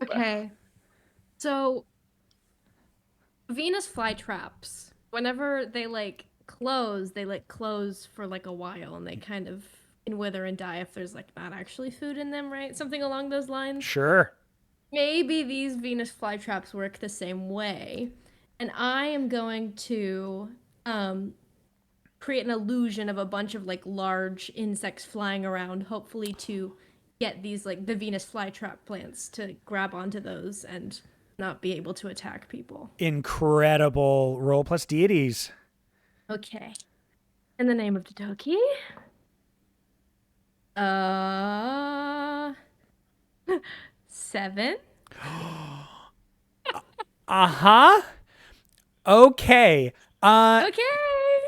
Okay. So Venus flytraps, whenever they close, they close for a while and they kind of can wither and die if there's not actually food in them, right? Something along those lines. Sure. Maybe these Venus flytraps work the same way. And I am going to create an illusion of a bunch of large insects flying around, hopefully to get these the Venus flytrap plants to grab onto those and not be able to attack people. Incredible. Roll plus deities. Okay. In the name of the Toki. 7. Uh-huh. Okay. Okay.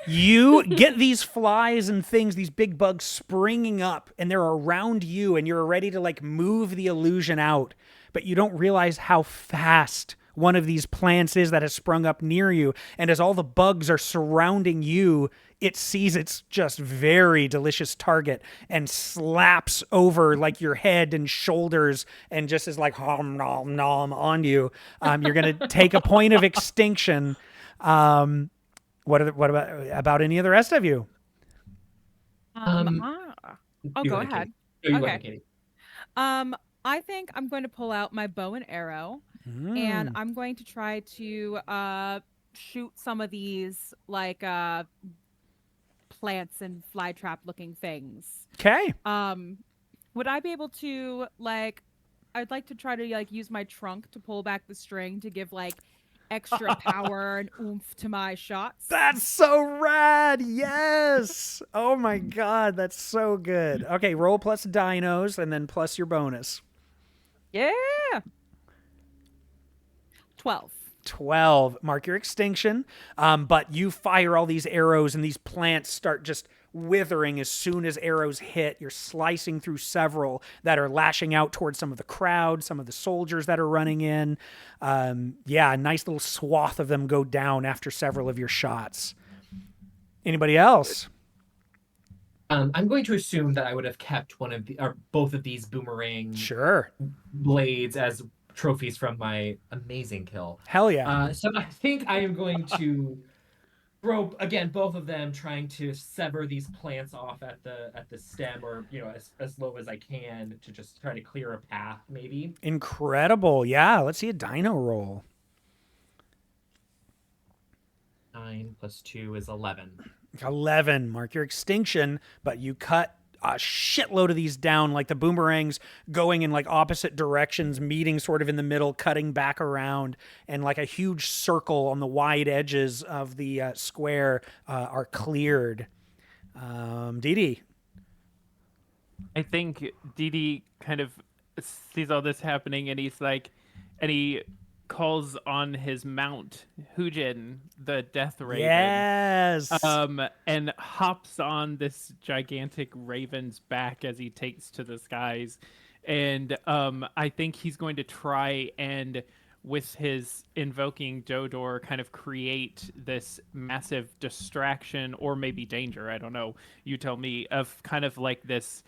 You get these flies and things, these big bugs springing up, and they're around you, and you're ready to move the illusion out, but you don't realize how fast one of these plants is that has sprung up near you. And as all the bugs are surrounding you, it sees its just very delicious target and slaps over your head and shoulders and just is nom nom nom on you. You're gonna take a point of extinction. What about any of the rest of you? Oh, You go ahead, ahead. Katie. You Okay. ahead, Katie. I think I'm going to pull out my bow and arrow, and I'm going to try to shoot some of these plants and flytrap looking things. Okay. Would I be able to I'd like to try to use my trunk to pull back the string to give extra power and oomph to my shots. That's so rad. Yes. Oh my God. That's so good. Okay. Roll plus dinos and then plus your bonus. Yeah. 12. 12. Mark your extinction. But you fire all these arrows and these plants start just withering as soon as arrows hit. You're slicing through several that are lashing out towards some of the crowd, some of the soldiers that are running in. A nice little swath of them go down after several of your shots. Anybody else? I'm going to assume that I would have kept both of these boomerang Sure. blades as trophies from my amazing kill. Hell yeah. So I think I am going to throw again both of them, trying to sever these plants off at the stem, or as low as I can, to just try to clear a path, maybe. Incredible. Yeah. Let's see a dino roll. 9 plus 2 is 11. 11. Mark your extinction, but you cut a shitload of these down, the boomerangs going in opposite directions, meeting sort of in the middle, cutting back around, and a huge circle on the wide edges of the square are cleared. Dee. I think Didi kind of sees all this happening, and he calls on his mount, Hujin, the Death Raven. Yes. And hops on this gigantic raven's back as he takes to the skies. And I think he's going to try and, with his invoking Dodor, kind of create this massive distraction, or maybe danger, I don't know, you tell me, of kind of this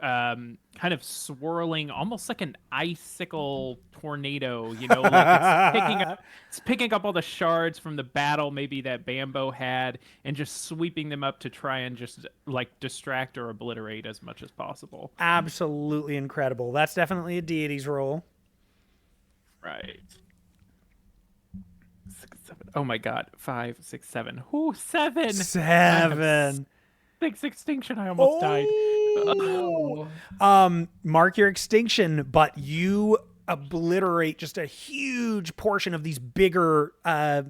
kind of swirling, almost like an icicle tornado, it's picking up all the shards from the battle maybe that Bambo had, and just sweeping them up to try and just distract or obliterate as much as possible. Absolutely incredible. That's definitely a deity's roll. Right. 6, 7. Oh my God. 5, 6, 7. Ooh, 7. 7. 6 extinction. I almost died. Mark your extinction, but you obliterate just a huge portion of these bigger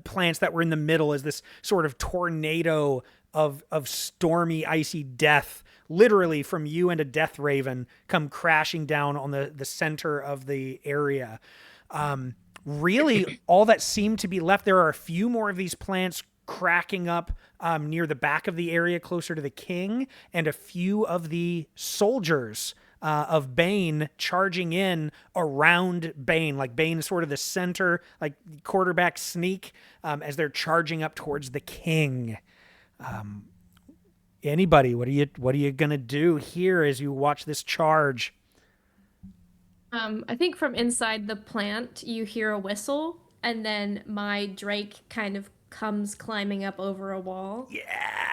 plants that were in the middle as this sort of tornado of stormy, icy death, literally from you and a death raven, come crashing down on the center of the area. Really, all that seemed to be left, there are a few more of these plants cracking up near the back of the area closer to the king, and a few of the soldiers of Bane charging in around Bane. Like Bane is sort of the center, like quarterback sneak as they're charging up towards the king. Anybody, what are you gonna do here as you watch this charge? I think from inside the plant, you hear a whistle, and then my Drake kind of comes climbing up over a wall. Yeah.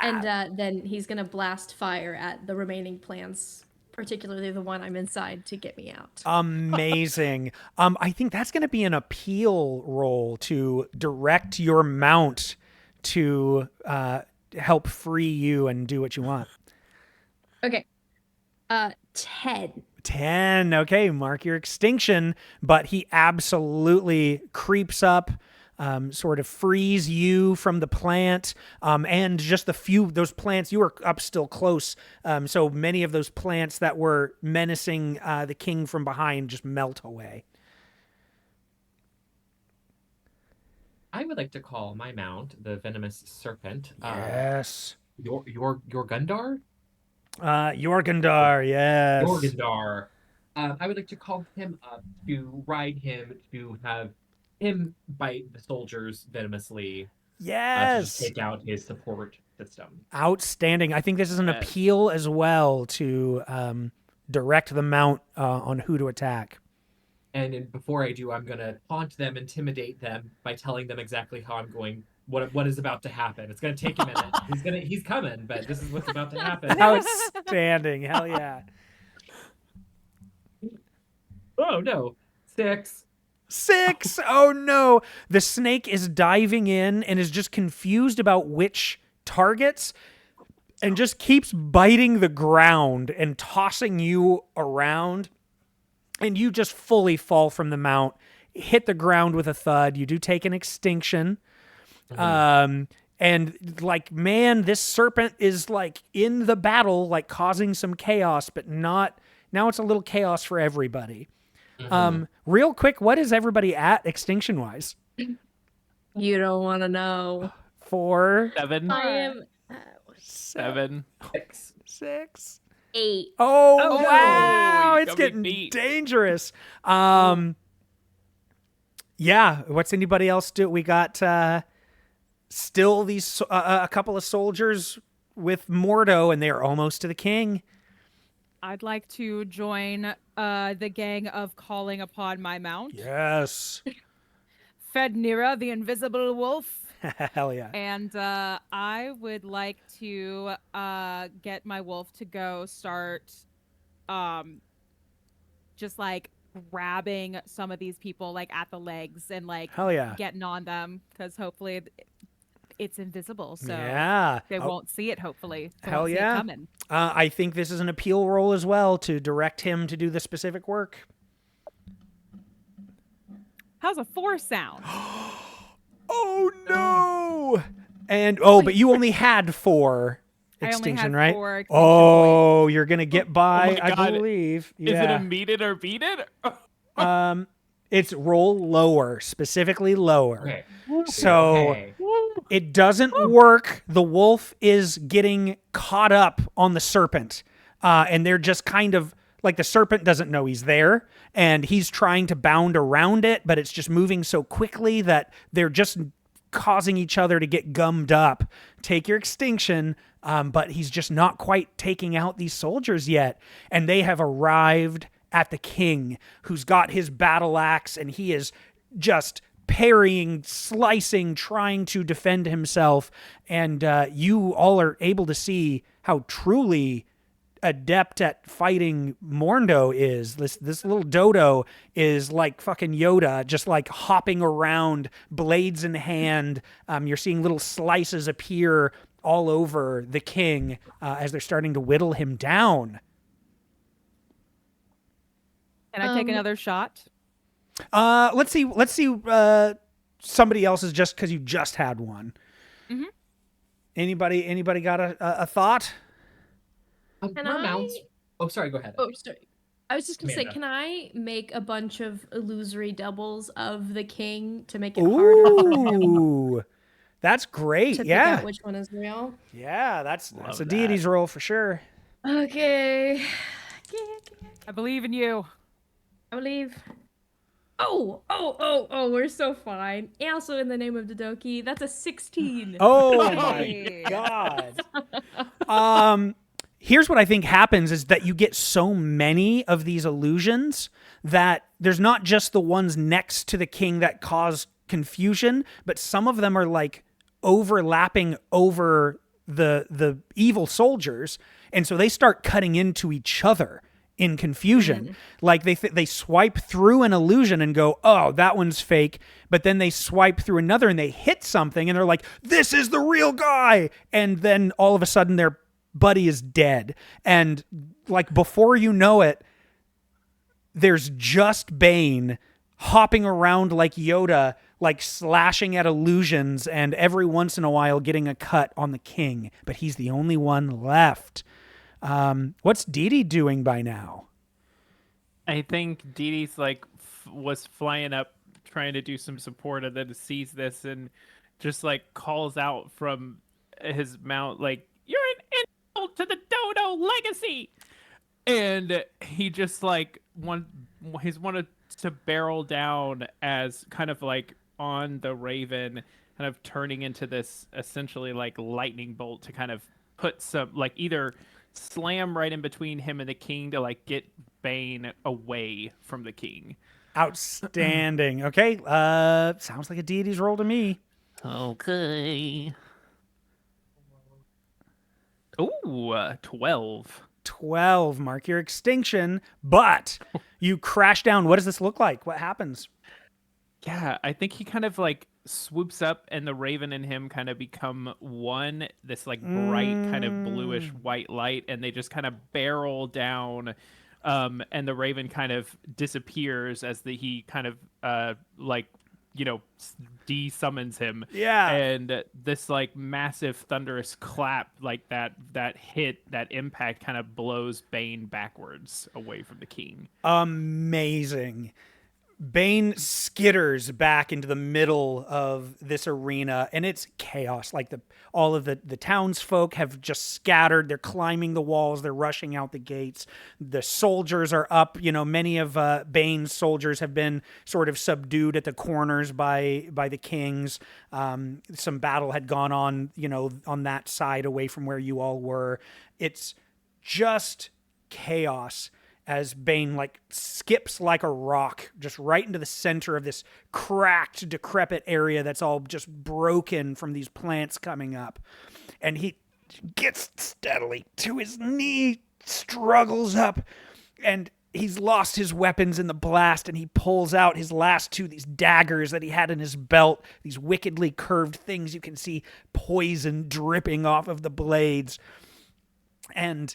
And then he's going to blast fire at the remaining plants, particularly the one I'm inside, to get me out. Amazing. I think that's going to be an appeal roll to direct your mount to help free you and do what you want. Okay. 10. 10. Okay, mark your extinction. But he absolutely creeps up, sort of frees you from the plant, and just those plants, you were up still close. So many of those plants that were menacing the king from behind just melt away. I would like to call my mount the venomous serpent. Yes. Your Gundar? Jorgundar, yes. Jorgundar. I would like to call him up to ride him, to have him bite the soldiers venomously. To Yes. just take out his support system. Outstanding. I think this is an Yes. appeal as well to direct the mount on who to attack. And before I do, I'm gonna taunt them, intimidate them by telling them exactly how I'm going, what is about to happen. It's gonna take a minute. He's coming, but this is what's about to happen. Outstanding. Hell yeah. Oh no, 6. 6. Oh no. The snake is diving in and is just confused about which targets and just keeps biting the ground and tossing you around. And you just fully fall from the mount, hit the ground with a thud. You do take an extinction. And like, man, this serpent is like in the battle, like causing some chaos, but not, now it's a little chaos for everybody. Real quick, what is everybody at extinction wise? You don't want to know. 4, 7. I am 7. 6. 8. Oh, Oh, wow. you It's got me getting beat. dangerous. Yeah. What's anybody else do? We got still these a couple of soldiers with Mordo, and they're almost to the king. I'd like to join the gang of calling upon my mount. Yes. Fednira, the invisible wolf. Hell yeah. And I would like to get my wolf to go start just like grabbing some of these people like at the legs and like Hell yeah. getting on them, because hopefully it's invisible, so Yeah. they Oh, won't see it. Hopefully, they Hell won't see it yeah. coming. I think this is an appeal role as well to direct him to do the specific work. How's a 4 sound? Oh no! And but you only had 4 I only extinction, had right? 4 extinction Oh, you're gonna get by, my I God. believe. Is it a Yeah. meet it or beat it? It's roll lower, specifically lower. Okay. So Okay. it doesn't work. The wolf is getting caught up on the serpent, and they're just kind of like, the serpent doesn't know he's there, and he's trying to bound around it, but it's just moving so quickly that they're just causing each other to get gummed up. Take your extinction, but he's just not quite taking out these soldiers yet, and they have arrived at the king, who's got his battle axe, and he is just parrying, slicing, trying to defend himself. And you all are able to see how truly adept at fighting Morndo is. This little dodo is like fucking Yoda, just like hopping around, blades in hand. You're seeing little slices appear all over the king as they're starting to whittle him down. Can I take another shot? Let's see. Somebody else's, just because you just had one. Mhm. Anybody got a thought? Can Our I- mounts. Oh, sorry. Go ahead. Oh, sorry. I was just gonna say, Amanda. can I make a bunch of illusory doubles of the king to make it harder for him Ooh, that's great. to pick Yeah, out which one is real? yeah, that's Love a that. deities roll for sure. Okay. I believe in you. I believe. Oh, we're so fine. And also in the name of Dodoki, that's a 16. Oh my Hey. god. Here's what I think happens is that you get so many of these illusions that there's not just the ones next to the king that cause confusion, but some of them are like overlapping over the evil soldiers, and so they start cutting into each other in confusion. Like they swipe through an illusion and go, oh, that one's fake, but then they swipe through another and they hit something and they're like, this is the real guy, and then all of a sudden their buddy is dead, and like before you know it, there's just Bane hopping around like Yoda, like slashing at illusions, and every once in a while getting a cut on the king, but he's the only one left. What's Dee doing by now? I think Deities like was flying up trying to do some support, and then sees this and just like calls out from his mount like, you're an insult to the Dodo legacy. And he just like he's wanted to barrel down as kind of like on the Raven, kind of turning into this essentially like lightning bolt to kind of put some like either slam right in between him and the king to like get Bane away from the king. Outstanding. Okay, sounds like a deity's roll to me. Okay. Ooh, 12. 12. Mark your extinction, but you crash down. What does this look like? What happens? Yeah, I think he kind of like swoops up, and the Raven and him kind of become one, this like bright kind of bluish white light, and they just kind of barrel down, and the Raven kind of disappears as he kind of like, you know, de-summons him. Yeah. And this like massive thunderous clap, like that hit, that impact kind of blows Bane backwards away from the king. Amazing. Bane skitters back into the middle of this arena, and it's chaos. Like all of the townsfolk have just scattered. They're climbing the walls. They're rushing out the gates. The soldiers are up. You know, many of Bane's soldiers have been sort of subdued at the corners by the kings. Some battle had gone on, you know, on that side away from where you all were. It's just chaos as Bane like skips like a rock just right into the center of this cracked, decrepit area that's all just broken from these plants coming up. And he gets steadily to his knee, struggles up, and he's lost his weapons in the blast, and he pulls out his last two, these daggers that he had in his belt, these wickedly curved things. You can see poison dripping off of the blades. And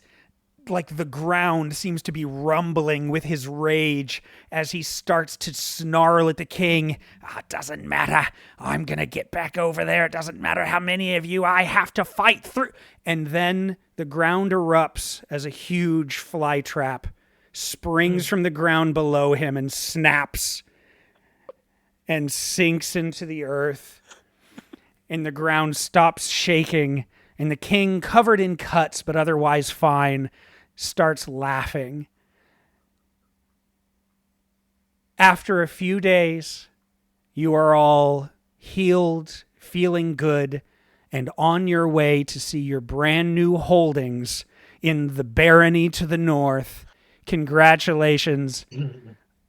like the ground seems to be rumbling with his rage as he starts to snarl at the king. It doesn't matter. I'm going to get back over there. It doesn't matter how many of you I have to fight through. And then the ground erupts as a huge fly trap springs from the ground below him and snaps and sinks into the earth. And the ground stops shaking. And the king, covered in cuts but otherwise fine, starts laughing. After a few days, you are all healed, feeling good, and on your way to see your brand new holdings in the barony to the north. Congratulations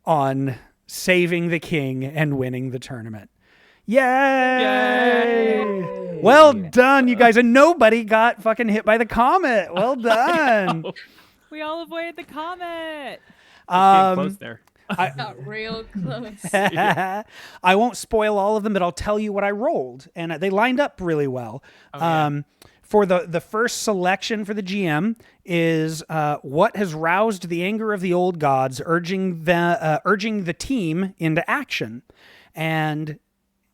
on saving the king and winning the tournament. Yay! Yay! Well done, you guys. And nobody got fucking hit by the comet. Well done. We all avoided the comet. Getting close there. Got real close. I won't spoil all of them, but I'll tell you what I rolled. And they lined up really well. For the first selection for the GM is what has roused the anger of the old gods, urging the team into action. And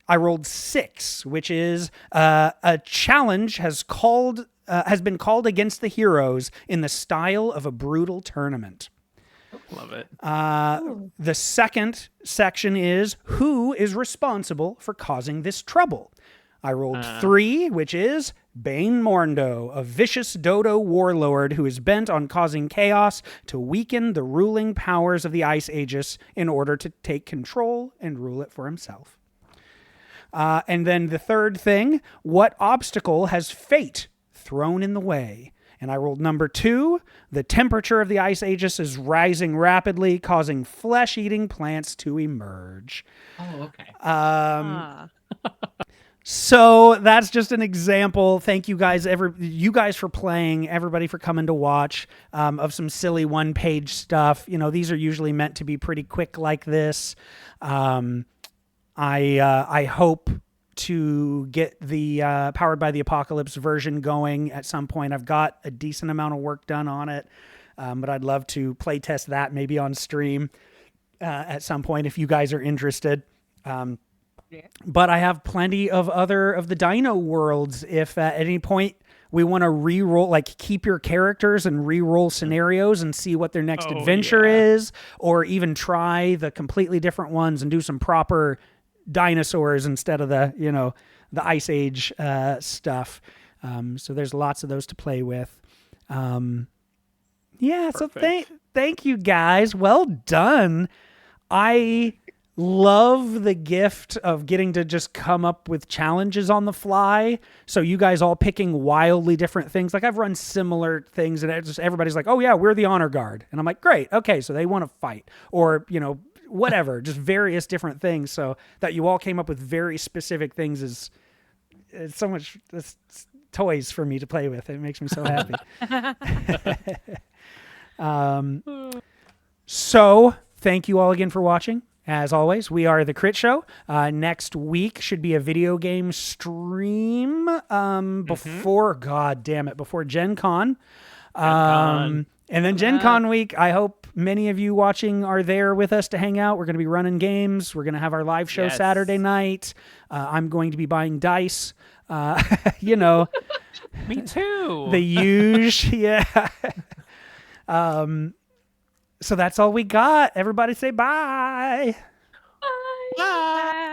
I rolled 6, which is a challenge has been called against the heroes in the style of a brutal tournament. Love it. The second section is who is responsible for causing this trouble. I rolled 3, which is Bane Morndo, a vicious dodo warlord who is bent on causing chaos to weaken the ruling powers of the Ice Aegis in order to take control and rule it for himself. And then the third thing, what obstacle has fate thrown in the way? And I rolled number 2. The temperature of the Ice Aegis is rising rapidly, causing flesh-eating plants to emerge. Oh, okay. So that's just an example. Thank you guys, you guys for playing, everybody for coming to watch, of some silly one-page stuff. You know, these are usually meant to be pretty quick like this. I hope to get the Powered by the Apocalypse version going at some point. I've got a decent amount of work done on it, but I'd love to play test that maybe on stream at some point if you guys are interested. But I have plenty of other of the Dino worlds. If at any point we want to re-roll, like keep your characters and re-roll scenarios and see what their next adventure is, or even try the completely different ones and do some proper dinosaurs instead of the, you know, the Ice Age stuff. So there's lots of those to play with. Yeah, so thank you guys. Well done. I love the gift of getting to just come up with challenges on the fly. So you guys all picking wildly different things. Like I've run similar things and everybody's like, oh yeah, we're the honor guard. And I'm like, great. Okay. So they want to fight or, you know, whatever, just various different things. So that you all came up with very specific things is it's so much toys for me to play with. It makes me so happy. So thank you all again for watching. As always, we are The Crit Show. Next week should be a video game stream before Gen Con. And then Gen Con week, I hope many of you watching are there with us to hang out. We're going to be running games. We're going to have our live show Saturday night. I'm going to be buying dice. You know. Me too. The huge, yeah. So that's all we got. Everybody say bye. Bye. Bye.